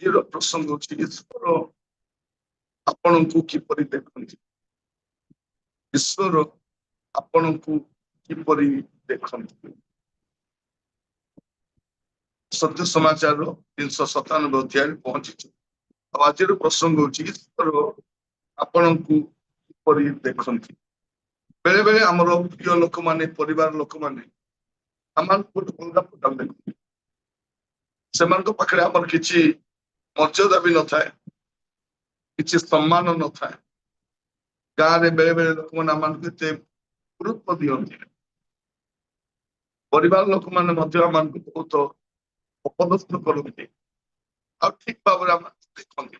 ଆଜିର ପ୍ରସଙ୍ଗ ହେଉଛି ଈଶ୍ୱର ଆପଣଙ୍କୁ କିପରି ଦେଖନ୍ତି। ଈଶ୍ୱର ଆପଣଙ୍କୁ କିପରି ଦେଖନ୍ତି। ସତ୍ୟ ସମାଚାର 397 ଅଧ୍ୟାୟରେ ପହଞ୍ଚିଛୁ। ଆଉ ଆଜିର ପ୍ରସଙ୍ଗ ହେଉଛି ଈଶ୍ୱର ଆପଣଙ୍କୁ କିପରି ଦେଖନ୍ତି। ବେଳେ ବେଳେ ଆମର ପ୍ରିୟ ଲୋକମାନେ, ପରିବାର ଲୋକମାନେ ଆମକୁ ଅଲଗା ପ୍ରକାର ଦେଖନ୍ତି। ସେମାନଙ୍କ ପାଖରେ ଆମର କିଛି ମର୍ଯ୍ୟାଦା ବି ନଥାଏ, କିଛି ସମ୍ମାନ ନଥାଏ। ଗାଁରେ ବେଳେ ବେଳେ ଲୋକମାନେ ଆମମାନଙ୍କୁ ଏତେ ଗୁରୁତ୍ୱ ଦିଅନ୍ତି। ପରିବାର ଲୋକମାନେ ମଧ୍ୟ ଆମମାନଙ୍କୁ ବହୁତ ଅପଦସ୍ଥ କରନ୍ତି ଆଉ ଠିକ ଭାବରେ ଆମକୁ ଦେଖନ୍ତି।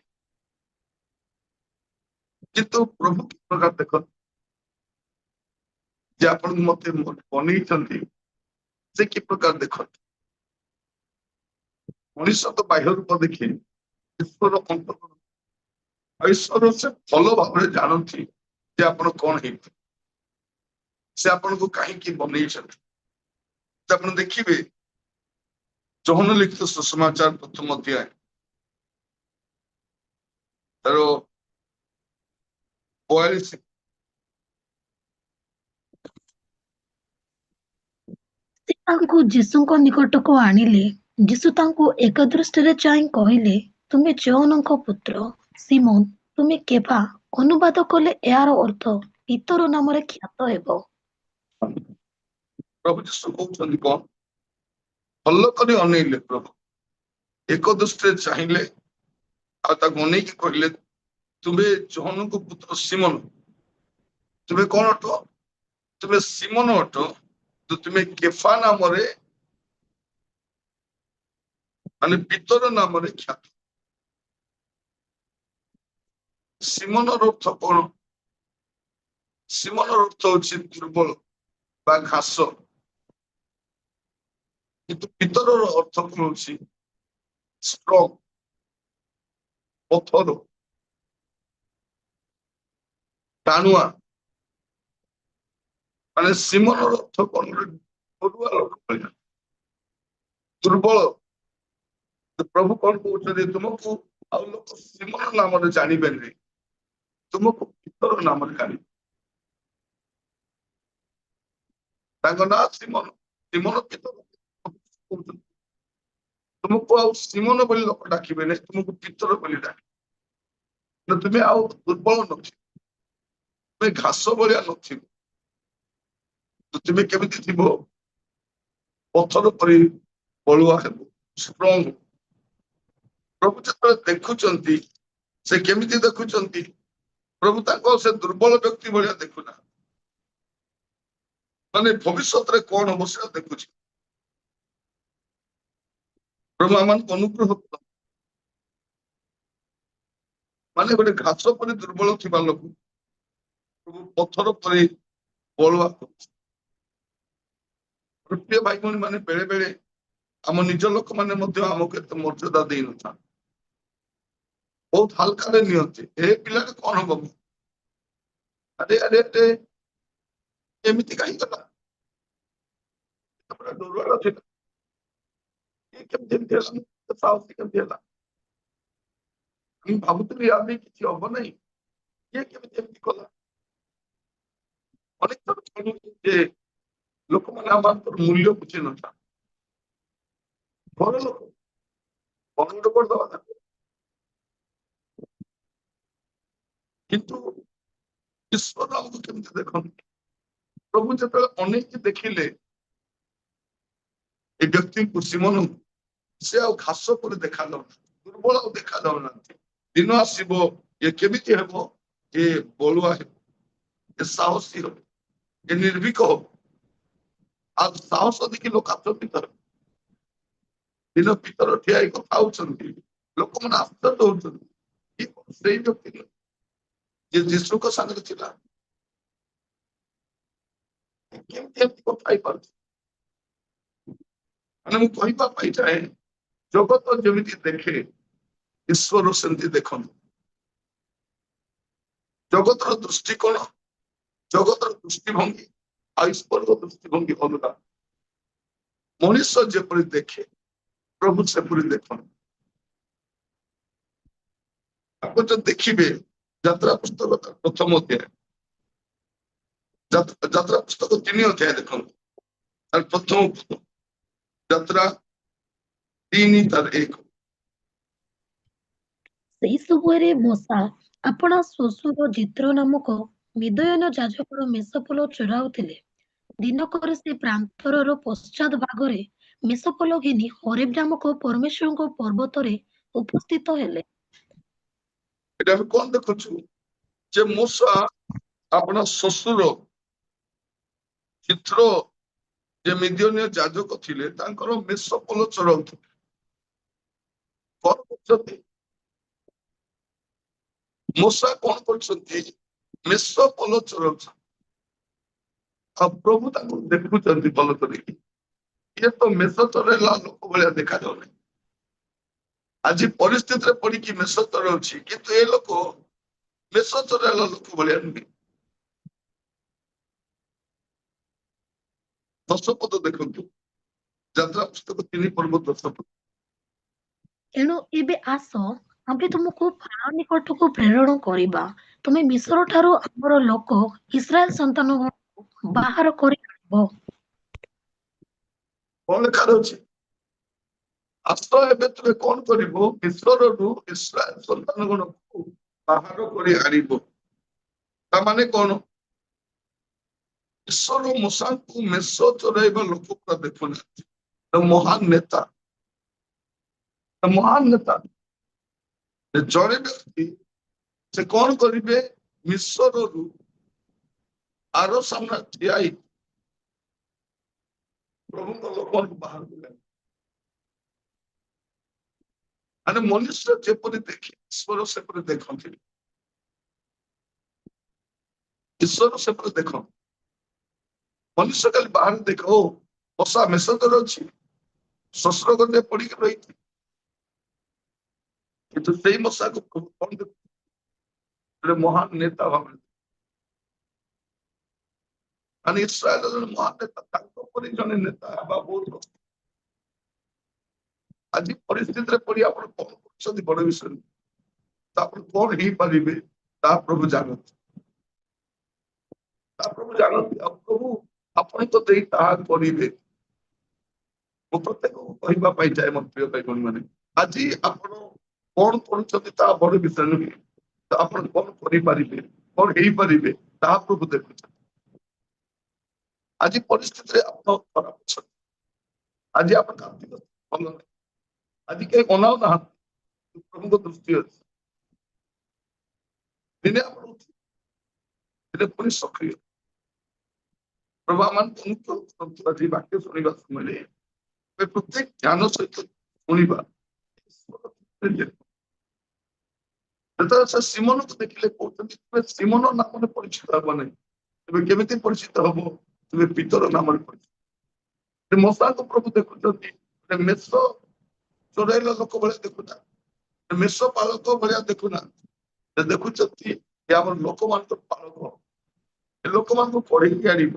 କିନ୍ତୁ ପ୍ରଭୁ କି ପ୍ରକାର ଦେଖନ୍ତି ଯେ ଆପଣଙ୍କୁ ମତେ ବନେଇଛନ୍ତି, ସେ କି ପ୍ରକାର ଦେଖନ୍ତି। ମଣିଷ ତ ବାହ୍ୟ ରୂପ ଦେଖି ଈଶ୍ୱର ଅନ୍ତର, ଈଶ୍ୱର ସେ ଭଲ ଭାବରେ ଜାଣନ୍ତି ଯେ ଆପଣ କଣ ହେଇଥିବେ, ସେ ଆପଣଙ୍କୁ କାହିଁକି ବନେଇଛନ୍ତି। ଆପଣ ଦେଖିବେ ଯୌନ ଲିଖିତ ସୁସମାଚାର 1ମ ଅଧ୍ୟାୟ ତାର 42। ସେ ତାଙ୍କୁ ଯୀଶୁଙ୍କ ନିକଟକୁ ଆଣିଲେ। ଯୀଶୁ ତାଙ୍କୁ ଏକଦୃଷ୍ଟିରେ ଚାହିଁ କହିଲେ, ତୁମେ ଯୋହନଙ୍କ ପୁତ୍ର ସିମୋନ, ତୁମେ କେଫା। ଅନୁବାଦ କଲେ ଏହାର ଅର୍ଥ ପିତର ନାମରେ ଖ୍ୟାତ ହେବ। ପ୍ରଭୁ ଯୀଶୁ କହୁଛନ୍ତି କଣ? ଭଲ କରି ଅନେଇଲେ ପ୍ରଭୁ, ଏକ ଦୃଷ୍ଟିରେ ଚାହିଁଲେ ଆଉ ତାକୁ ଅନେଇକି କହିଲେ, ତୁମେ ଯୋହନଙ୍କ ପୁତ୍ର ସିମୋନ, ତୁମେ କଣ ଅଟ? ତୁମେ ସିମୋନ ଅଟ, ତୁମେ କେଫା ନାମରେ ମାନେ ପିତର ନାମରେ ଖ୍ୟାତ। ସିମୋନର ଅର୍ଥ କଣ? ସିମୋନର ଅର୍ଥ ହଉଛି ଦୁର୍ବଳ ବା ଘାସ, କିନ୍ତୁ ପିତରର ଅର୍ଥ କଣ ହଉଛି? ଷ୍ଟ୍ରଙ୍ଗ, ପଥର, ଟାଣୁଆ। ମାନେ ସିମୋନର ଅର୍ଥ କଣ? ପଡୁଆ ଲୋକ ଭଳିଆ, ଦୁର୍ବଳ। ପ୍ରଭୁ କଣ କହୁଛନ୍ତି? ତୁମକୁ ଆଉ ଲୋକ ସିମୋନ ନାମରେ ଜାଣିବେନି, ତୁମକୁ ପିତର ନାମରେ ଜାଣିବେ। ତାଙ୍କ ନାଁ ସିମୋନ, ସିମୋନ ପିତର। ତୁମକୁ ଆଉ ସିମୋନ ବୋଲି ଲୋକ ଡାକିବେନି, ତୁମକୁ ପିତର ବୋଲି ଡାକିବେ। ତୁମେ ଆଉ ଦୁର୍ବଳ ନଥିବ, ତୁମେ ଘାସ ଭଳିଆ ନଥିବ, ତୁମେ କେମିତି ଥିବ? ପଥର ପରି ବଳୁଆ ହେବ, ଷ୍ଟ୍ରଙ୍ଗ। ପ୍ରଭୁ ଯେତେବେଳେ ଦେଖୁଛନ୍ତି, ସେ କେମିତି ଦେଖୁଛନ୍ତି? ପ୍ରଭୁ ତାଙ୍କ ସେ ଦୁର୍ବଳ ବ୍ୟକ୍ତି ଭଳିଆ ଦେଖୁନା, ମାନେ ଭବିଷ୍ୟତରେ କଣ ହବ ସେଟା ଦେଖୁଛି। ପ୍ରଭୁ ଆମମାନଙ୍କୁ ଅନୁଗ୍ରହ କର। ମାନେ ଗୋଟେ ଘାସ ପରି ଦୁର୍ବଳ ଥିବା ଲୋକ ପ୍ରଭୁ ପଥର ପରି ବଳୁଆ କରୁଛି। ପ୍ରିୟ ଭାଇ ଭଉଣୀ ମାନେ, ବେଳେ ବେଳେ ଆମ ନିଜ ଲୋକମାନେ ମଧ୍ୟ ଆମକୁ ଏତେ ମର୍ଯ୍ୟାଦା ଦେଇନଥାନ୍ତି, ବହୁତ ହାଲକାରେ ନିଅନ୍ତି। ଏ ପିଲାଟା କଣ ହବ? ଆରେ ଆରେ ଆରେ ଏମିତି କାହିଁକି କଲା? ଡରୁଆର ଥିଲା, କେମିତି ଏମିତି ହେଲା? ସାହସୀ କେମିତି ହେଲା? ମୁଁ ଭାବୁଥିଲି ଆମେ କିଛି ହବ ନାହିଁ, କିଏ କେମିତି ଏମିତି କଲା? ଅନେକ ଥର ଶୁଣୁଛି ଯେ ଲୋକମାନେ ଆମର ମୂଲ୍ୟ ବୁଝି ନଥାନ୍ତି। ଘର ଲୋକ ବନ୍ଦ କରିଦବା ତାକୁ, କିନ୍ତୁ ଈଶ୍ୱର ଆମକୁ କେମିତି ଦେଖନ୍ତି? ପ୍ରଭୁ ଯେତେବେଳେ ଅନେକ ଦେଖିଲେ ଏ ବ୍ୟକ୍ତିଙ୍କୁ, ସିମୋନଙ୍କୁ, ସେ ଆଉ ଘାସ ପରି ଦେଖାଯାଉନାହାନ୍ତି, ଦୁର୍ବଳ ଆଉ ଦେଖାଯାଉନାହାନ୍ତି। ଦିନ ଆସିବ, ଏ କେମିତି ହେବ? ଏ ବଳୁଆ ହେବ, ଏ ସାହସୀ ହେବ, ଏ ନିର୍ଭୀକ ହବ। ଆଉ ସାହସ ଦେଖି ଲୋକ ଆଶ୍ଚର୍ଯ୍ୟ ହେବେ। ଦିନ ଭିତର ଠିଆ ହେଇ କଥା ହଉଛନ୍ତି, ଲୋକମାନେ ଆଶ୍ଚର୍ଯ୍ୟ ହଉଛନ୍ତି, ସେଇ ବ୍ୟକ୍ତି ଯେ ଯୀଶୁଙ୍କ ସାଙ୍ଗରେ ଥିଲା, କେମିତି ଏମିତି କଥା ହେଇପାରୁଛି? ମାନେ ମୁଁ କହିବା ପାଇଁ ଚାହେଁ, ଜଗତ ଯେମିତି ଦେଖେ ଈଶ୍ୱର ସେମିତି ଦେଖନ୍ତି। ଜଗତର ଦୃଷ୍ଟିକୋଣ, ଜଗତର ଦୃଷ୍ଟିଭଙ୍ଗୀ ଆଉ ଈଶ୍ୱରର ଦୃଷ୍ଟିଭଙ୍ଗୀ ଅଲଗା। ମଣିଷ ଯେପରି ଦେଖେ, ପ୍ରଭୁ ସେପରି ଦେଖନ୍ତି। ଆପଣ ଯଦି ଦେଖିବେ ଯାତ୍ରା ପୁସ୍ତକ ପ୍ରଥମ ଅଧ୍ୟାୟ, ଯାତ୍ରା ପୁସ୍ତକ 3 ଅଧ୍ୟାୟ ଦେଖନ୍ତୁ, ତାର ପ୍ରଥମ ପଦ, ଯାତ୍ରା 3 ତାର 1। ସେହି ସମୟରେ ମୂଷା ଆପଣା ଶ୍ୱଶୁର ଜିତ୍ରୋ ନାମକ ମିଦ୍ୟାନ ଯାଜକର ମେଷପୋଲ ଚରାଉଥିଲେ। ଦିନକରେ ସେ ପ୍ରାନ୍ତରର ପଶ୍ଚାତ୍ ଭାଗରେ ମେଷପୋଲ ଘେନି ହରେବ ନାମକ ପରମେଶ୍ୱରଙ୍କ ପର୍ବତରେ ଉପସ୍ଥିତ ହେଲେ। ଏଟା ଆମେ କଣ ଦେଖୁଛୁ ଯେ ମୂଷା ଆପଣ ଶ୍ୱଶୁର ଚିତ୍ର ଯେ ମିଦ୍ୟାନୀୟ ଯାଜକ ଥିଲେ ତାଙ୍କର ମେଷପୋଲ ଚରାଉଥିଲେ। କଣ କରୁଛନ୍ତି ମୂଷା, କଣ କରୁଛନ୍ତି ମେଷପୋଲ ଚରାଉଛନ୍ତି। ଆଉ ପ୍ରଭୁ ତାଙ୍କୁ ଦେଖୁଛନ୍ତି ଭଲ କରିକି, ଇଏ ତ ମେଷ ଚରେଇଲା ଲୋକ ଭଳିଆ ଦେଖାଯାଉନି। ଆଜି ପରିସ୍ଥିତିରେ ପଡିକି ମେଷ ଚରାଉଛି, କିନ୍ତୁ ଏ ଲୋକ ମେଷ ଚରେଇଲା ଲୋକ ଭଳିଆ ନୁହେଁ। 10 ପଦ ଦେଖନ୍ତୁ, ଯାତ୍ରା ପୁସ୍ତକ 3 ପର୍ବ 10 ପଦ। ଏଣୁ ଏବେ ଆସ, ଆମେ ତୁମକୁ ଫାରାଓ ନିକଟକୁ ପ୍ରେରଣ କରିବା। ତୁମେ ମିଶ୍ର ଠାରୁ ଆମର ଲୋକ ଇସ୍ରାଏଲ ସନ୍ତାନମାନଙ୍କୁ ବାହାର କରି ଆଣିବ। କଣ ଲେଖା ଅଛି? ଆସ, ଏବେ ତୁମେ କଣ କରିବ? ମିଶ୍ରରୁ ଇସ୍ରାଏଲ ସନ୍ତାନଗଣକୁ ବାହାର କରି ଆଣିବ। ତାମାନେ କଣ? ଈଶ୍ୱର ମୂଷାଙ୍କୁ ମେଷ ଚରାଇବା ଲୋକ ପୁରା ଦେଖୁନାହାନ୍ତି। ମହାନ ନେତା, ମହାନ ନେତା ଜଣେ ବ୍ୟକ୍ତି, ସେ କଣ କରିବେ? ମିଶ୍ରରୁ ଆର ସାମ୍ନା ଠିଆ ହେଇ ପ୍ରଭୁଙ୍କ ଲୋକମାନଙ୍କୁ ବାହାର କଲେ। ମାନେ ମନୁଷ୍ୟ ଯେପରି ଦେଖେ ଈଶ୍ୱର ସେପରି ଦେଖନ୍ତି। ଈଶ୍ୱର ସେପରି ଦେଖନ୍ତି। ମନୁଷ୍ୟ ଖାଲି ବାହାରେ ଦେଖ, ଓ ମଶା ମେଷ ଚରାଉଛି, ଶ୍ୱଶୁର ଘରେ ପଡିକି ରହିଛି, କିନ୍ତୁ ସେଇ ମଶାକୁ ପ୍ରଭୁ କଣ ଦେଖୁଛନ୍ତି? ମହାନ ନେତା ଭାବରେ। ମାନେ ଇସ୍ରାଏଲର ଜଣେ ମହାନ ନେତା, ତାଙ୍କ ପରି ଜଣେ ନେତା ହେବା ବହୁତ କଷ୍ଟ। ଆଜି ପରିସ୍ଥିତିରେ ପଡି ଆପଣ କଣ କରୁଛନ୍ତି ବଡ ବିଷୟ ନୁହେଁ। ତ ଆପଣ କଣ ହେଇପାରିବେ ତାହା ପ୍ରଭୁ ଜାଣନ୍ତି, ତାହା ପ୍ରଭୁ ଜାଣନ୍ତି। ଆଉ ପ୍ରଭୁ ଆପଣଙ୍କ ଦେଇ ତାହା କରିବେ। ମୁଁ ପ୍ରତ୍ୟେକକୁ କହିବା ପାଇଁ ଚାହେଁ, ମୋ ପ୍ରିୟ ଭାଇ ଭଉଣୀ ମାନେ, ଆଜି ଆପଣ କଣ କରୁଛନ୍ତି ତାହା ବଡ ବିଷୟ ନୁହେଁ। ତ ଆପଣ କଣ କରିପାରିବେ, କଣ ହେଇପାରିବେ, ତାହା ପ୍ରଭୁ ଦେଖୁଛନ୍ତି। ଆଜି ପରିସ୍ଥିତିରେ ଆପଣ ଖରାପ ଅଛନ୍ତି, ଆଜି ଆପଣ କାନ୍ଦିବ ଭଲ ନାହିଁ, ଆଜି କେହି ଅନାଉ ନାହାନ୍ତି, ପ୍ରଭୁଙ୍କ ଦୃଷ୍ଟି ଅଛି। ଦିନେ ଆପଣ ଦିନେ ପୁଣି ସକ୍ରିୟ। ପ୍ରଭୁ ଆମମାନଙ୍କୁ ଅନୁଗ୍ରହ କରନ୍ତୁ ଆଜି ବାକ୍ୟ ଶୁଣିବା ସମୟରେ ପ୍ରତ୍ୟେକ ଜ୍ଞାନ ସହିତ ଶୁଣିବା। ଯେତେବେଳେ ସେ ସିମୋନକୁ ଦେଖିଲେ କହୁଛନ୍ତି, ତୁମେ ସିମୋନ ନାମରେ ପରିଚିତ ହେବ ନାହିଁ, ତୁମେ କେମିତି ପରିଚିତ ହବ? ତୁମେ ପିତର ନାମରେ ପରିଚିତ। ମଶାଙ୍କୁ ପ୍ରଭୁ ଦେଖୁଛନ୍ତି, ମେଷ ଚୋରାଇଲା ଲୋକ ଭଳିଆ ଦେଖୁନାହାନ୍ତି, ମେଷ ପାଳକ ଭଳିଆ ଦେଖୁନାହାନ୍ତି। ଦେଖୁଛନ୍ତି ଏ ଆମର ଲୋକମାନଙ୍କର ପାଳକ, ଏ ଲୋକମାନଙ୍କୁ ପଢେଇକି ଆଣିବ।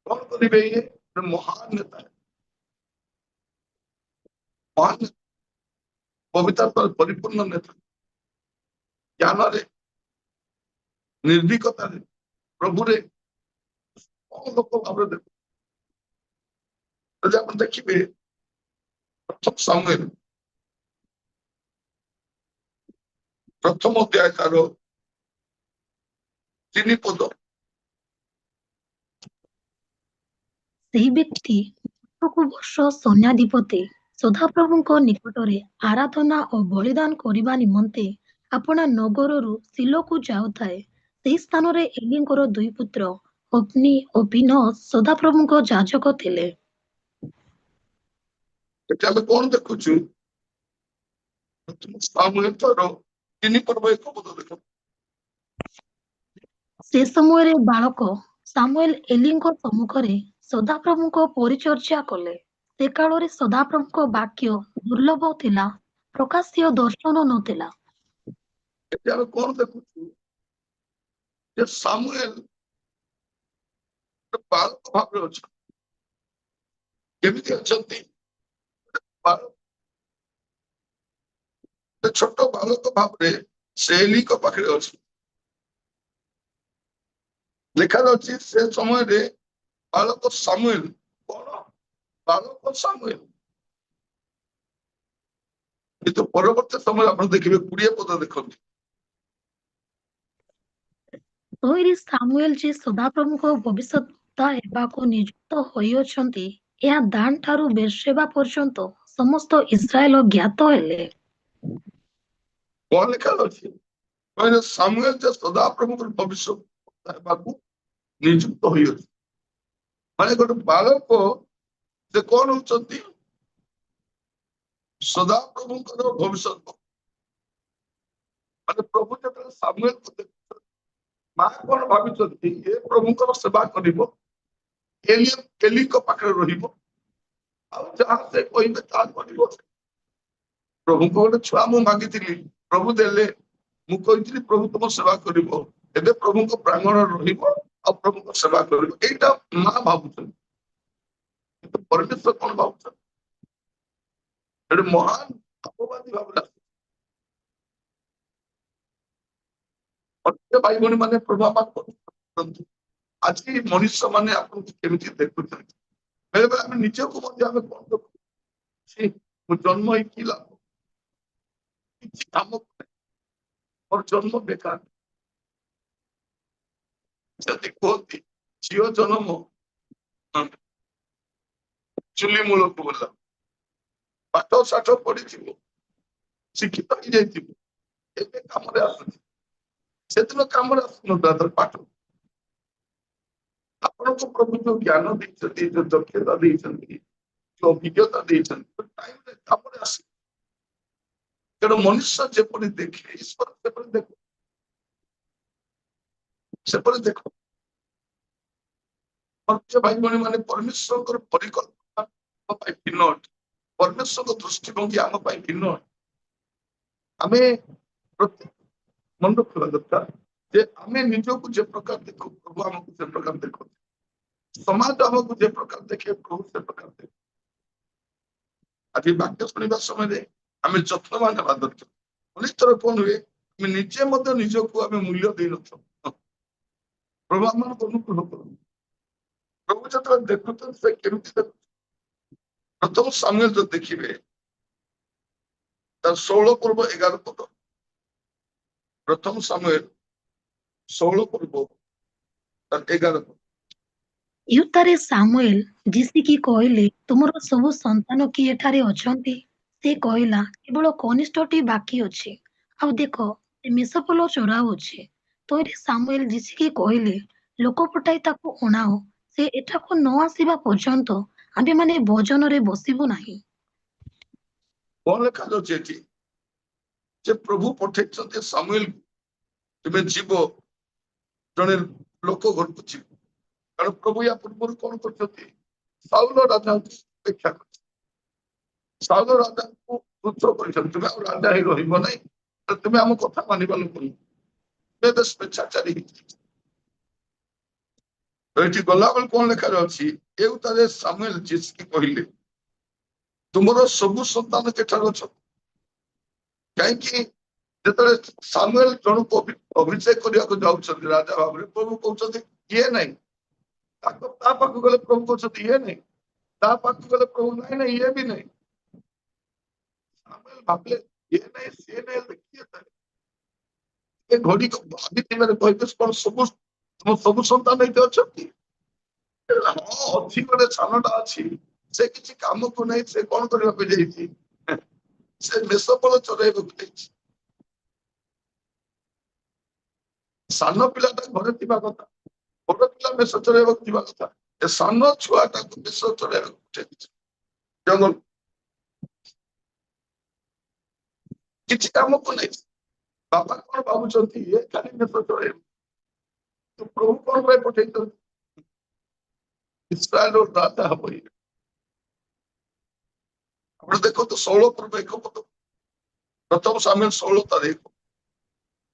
କଣ କରିବେ? ଇଏ ମହାନ ନେତା, ମହାନ ପବିତ୍ରତାରେ ପରିପୂର୍ଣ୍ଣ ନେତା, ଜ୍ଞାନରେ, ନିର୍ଭୀକତାରେ, ପ୍ରଭୁରେ କଣ ଲୋକ ଭାବରେ ଦେଖୁ। ଯଦି ଆପଣ ଦେଖିବେ ପ୍ରଥମ ସାମୁଏଲ ପ୍ରଥମ ଅଧ୍ୟାୟ ତାର 3 ପଦ। ସେହି ବ୍ୟକ୍ତି ବର୍ଷକୁ ବର୍ଷ ସୈନ୍ୟାଧିପତି ସଦାପ୍ରଭୁଙ୍କ ନିକଟରେ ଆରାଧନା ଓ ବଳିଦାନ କରିବା ନିମନ୍ତେ ଆପଣା ନଗରରୁ ଶିଲୋକୁ ଯାଉଥାଏ। ସେହି ସ୍ଥାନରେ ଏଲିଙ୍କର 2 ପୁତ୍ର ହଫ୍ନି ଓ ଫିନହସ ସଦାପ୍ରଭୁଙ୍କ ଯାଜକ ଥିଲେ। ଏଠି ଆମେ କଣ ଦେଖୁଛୁ? ପ୍ରଥମ ସାମୁଏଲ ତାର 3 ପର୍ବ 1 ପଦ ଦେଖ। ସେ ସମୟରେ ବାଳକ ସାମୁଏଲ ଏଲିଙ୍କ ସମ୍ମୁଖରେ ସଦାପ୍ରଭୁଙ୍କ ପରିଚର୍ଯା କଲେ। ସେ କାଳରେ ସଦାପ୍ରଭୁଙ୍କ ବାକ୍ୟ ଦୁର୍ଲଭ ଥିଲା, ପ୍ରକାଶ୍ୟ ଦର୍ଶନ ନଥିଲା। ଏଠି ଆମେ କଣ ଦେଖୁଛୁ? ଯେ ସାମୁଏଲ ବାଳକ ଭାବରେ ଅଛନ୍ତି। କେମିତି ଅଛନ୍ତି? छोट बालक भाव से एलीक पाखे अच्छे लिखा जाଉଛି से समय बालक सामुएल कौन बालक सामुएल किंतु परवर्ती समय आप देखिए 20 पद देखते ତୋରି ସାମୁଏଲ ଯେ ସଦାପ୍ରଭୁଙ୍କ ଭବିଷ୍ୟଦ୍ବକ୍ତା ହେବାକୁ ନିଯୁକ୍ତ ହୋଇଅଛନ୍ତି, ଏହା ଦାନ ଠାରୁ ବେର୍ଷେବା ପର୍ଯ୍ୟନ୍ତ ସମସ୍ତ ଇସ୍ରାଏଲ ଜ୍ଞାତ ହେଲେ। कौन लिखा जाଉଛି କହିଲେ ସାମୁଏଲ ଯେ ସଦାପ୍ରଭୁଙ୍କ ଭବିଷ୍ୟତ ହେବାକୁ ନିଯୁକ୍ତ ହୋଇଅଛି ମାନେ ଗୋଟେ ବାଳକ ସେ କଣ ହଉଛନ୍ତି ସଦାପ୍ରଭୁଙ୍କର ଭବିଷ୍ୟତ ମାନେ ପ୍ରଭୁ ଯେତେବେଳେ ସାମୁଏଲକୁ ଦେଖୁଛନ୍ତି ମା କଣ ଭାବିଛନ୍ତି ଏ ପ୍ରଭୁଙ୍କର ସେବା କରିବ ଏଲିଙ୍କ ପାଖରେ ରହିବ ଆଉ ଯାହା ସେ କହିବେ ତାହା କରିବ ପ୍ରଭୁଙ୍କ ଗୋଟେ ଛୁଆ ମୁଁ ମାଗିଥିଲି ପ୍ରଭୁ ଦେଲେ ମୁଁ କହିଥିଲି ପ୍ରଭୁ ତୁମ ସେବା କରିବ ଏବେ ପ୍ରଭୁଙ୍କ ପ୍ରାଙ୍ଗଣରେ ରହିବ ଆଉ ପ୍ରଭୁଙ୍କ ସେବା କରିବ ଏଇଟା ମା ଭାବୁଛନ୍ତି କିନ୍ତୁ ପରମେଶ୍ୱର କଣ ଭାବୁଛନ୍ତି ଗୋଟେ ମହାନ ଅପବାଦୀ ଭାବରେ ଅନ୍ୟ ଭାଇ ଭଉଣୀ ମାନେ ପ୍ରଭାବ କରନ୍ତୁ ଆଜି ମଣିଷ ମାନେ ଆପଣଙ୍କୁ କେମିତି ଦେଖୁଛନ୍ତି ବେଳେ ବେଳେ ଆମେ ନିଜକୁ ମଧ୍ୟ ଆମେ କଣ ଦେଖୁ ମୁଁ ଜନ୍ମ ହେଇକି ଲାଭ କିଛି କାମ ମୋର ଜନ୍ମ ବେକାର ଯଦି କୁହନ୍ତି ଝିଅ ଜନ୍ମ ଚୁଲି ମୂଳକୁ ଗଲା ପାଠ ସାଠ ପଢିଥିବ ଶିକ୍ଷିତ ହେଇଯାଇଥିବ ଏବେ କାମରେ ଆସୁଛି ସେଦିନ କାମରେ ଆସୁନଥିଲା ତାର ପାଠ ଆପଣଙ୍କୁ ପ୍ରଭୁ ଯୋଉ ଜ୍ଞାନ ଦେଇଛନ୍ତି ଯୋଉ ଦକ୍ଷତା ଦେଇଛନ୍ତି ଯୋଉ ଅଭିଜ୍ଞତା ଦେଇଛନ୍ତି ଟାଇମରେ କାମରେ ଆସେ ତେଣୁ ମନୁଷ୍ୟ ଯେପରି ଦେଖେ ଈଶ୍ୱର ସେପରି ଦେଖ ସେପରି ଦେଖ ଭାଇ ଭଉଣୀ ମାନେ ପରମେଶ୍ୱରଙ୍କର ପରିକଳ୍ପନା ଆମ ପାଇଁ ଭିନ୍ନ ଅଟେ ପରମେଶ୍ୱରଙ୍କ ଦୃଷ୍ଟିଭଙ୍ଗୀ ଆମ ପାଇଁ ଭିନ୍ନ ଅଟେ ଆମେ ମନେ ରଖିବା ଦରକାର ଯେ ଆମେ ନିଜକୁ ଯେ ପ୍ରକାର ଦେଖୁ ପ୍ରଭୁ ଆମକୁ ସେ ପ୍ରକାର ଦେଖନ୍ତି ସମାଜ ଆମକୁ ଯେ ପ୍ରକାର ଦେଖେ ପ୍ରଭୁ ସେ ପ୍ରକାର ଦେଖେ ଆଜି ବାକ୍ୟ ଶୁଣିବା ସମୟରେ ଆମେ ଯତ୍ନବାନ ହେବା ଦରକାର ଅନେକ ଥର କଣ ହୁଏ ଆମେ ନିଜେ ମଧ୍ୟ ନିଜକୁ ଆମେ ମୂଲ୍ୟ ଦେଇନଥାଉ ପ୍ରଭୁ ଆମମାନଙ୍କୁ ଅନୁଗ୍ରହ କରନ୍ତୁ ପ୍ରଭୁ ଯେତେବେଳେ ଦେଖୁଛନ୍ତି ସେ କେମିତି ଦେଖୁଛନ୍ତି ପ୍ରଥମ ସାମୁଏଲ ଯଦି ଦେଖିବେ ତାର 16 ପୂର୍ବ 11 ପଦ ପ୍ରଥମ ସାମୁଏଲ 16 ପୂର୍ବ ତାର 11 ପଦ ୟୁତାରେ ସାମୁଏଲ ଦିଶିକି କହିଲେ, ତୁମର ସବୁ ସନ୍ତାନ କି ଏଠାରେ ଅଛନ୍ତି? ସେ କହିଲା, କେବଳ କନିଷ୍ଠଟି ବାକି ଅଛି। ଆଉ ଦେଖ, ସେ ମେଷପୋଲ ଚରାଉଅଛି। ତୋରି ସାମୁଏଲ ଦିଶିକି କହିଲେ, ଲୋକ ପଠାଇ ତାକୁ ଅଣାଅ। ସେ ଏଠାକୁ ନ ଆସିବା ପର୍ଯ୍ୟନ୍ତ ଆମ୍ଭେମାନେ ଭୋଜନରେ ବସିବୁ ନାହିଁ। କଣ ଲେଖାଯାଉଛି ଏଠି ଯେ ପ୍ରଭୁ ପଠେଇଛନ୍ତି ସାମୁଏଲ ତୁମେ ଯିବ ଜଣେ ଲୋକ ଘରକୁ ଯିବ କାରଣ ପ୍ରଭୁ ୟା ପୂର୍ବରୁ କଣ କରୁଛନ୍ତି ସାଉଲ ରାଜାଙ୍କୁ ଅପେକ୍ଷା କରିଛନ୍ତି ସାଉଲ ରାଜାଙ୍କୁ ତୁଚ୍ଛ କରିଛନ୍ତି ତୁମେ ଆଉ ରାଜା ହେଇ ରହିବ ନାହିଁ ତୁମେ ଆମ କଥା ମାନିବା ଲୋକ ଏବେ ସ୍ୱେଚ୍ଛାଚାରୀ ହେଇଯାଇଛି ଏଠି ଗଲାବେଳେ କଣ ଲେଖାଯାଉଛି ଏଉତାରେ ସାମୁଏଲ ଯିଶକି କହିଲେ ତୁମର ସବୁ ସନ୍ତାନ କେଠାରେ ଅଛନ୍ତି କାହିଁକି ଯେତେବେଳେ ସାମୁଏଲ ଜଣକୁ ଅଭିଷେକ କରିବାକୁ ଯାଉଛନ୍ତି ରାଜା ଭାବରେ ପ୍ରଭୁ କହୁଛନ୍ତି ଇଏ ନାହିଁ ତା ପାଖକୁ ଗଲେ ପ୍ରଭୁ କହୁଛନ୍ତି ଇଏ ନାହିଁ ତା ପାଖକୁ ଗଲେ ପ୍ରଭୁ ନାହିଁ ନା ଇଏ ବି ନାହିଁ ସାମୁଏଲ ଭାବିଲେ ଇଏ ନାହିଁ ସିଏ ନାହିଁ କିଏ ଥାଏ ଏ ଘଡିକୁ ଭାବିଥିବାରେ କହିବେ କଣ ସବୁ ସନ୍ତାନ ଏଇଠି ଅଛନ୍ତି ହଁ ଅଛି ଗୋଟେ ସାନଟା ଅଛି ସେ କିଛି କାମକୁ ନାହିଁ ସେ କଣ କରିବାକୁ ଯାଇଛି ସେ ମେଷପୋଲ ଚରାଇବାକୁ ଯାଇଛି ସାନ ପିଲାଟା ଘରେ ଥିବା କଥା ବଡ ପିଲା ମେଷ ଚରାଇବାକୁ ଯିବା କଥା ଏ ସାନ ଛୁଆଟାକୁ ମେଷ ଚରାଇବାକୁ ପଠେଇଛି ଜଙ୍ଗଲ କିଛି କାମକୁ ନାହିଁ ବାପା କଣ ଭାବୁଛନ୍ତି ଇଏ ଖାଲି ମେଷ ଚରାଇବ ପ୍ରଭୁ କଣ ପାଇଁ ପଠେଇଛନ୍ତି ଇସ୍ରାଏଲ ରାଜା ହବ ଆପଣ ଦେଖନ୍ତୁ 16 ପୂର୍ବ 1 ପଦ ପ୍ରଥମ ସାମୁଏଲ 16 ତାରିଖ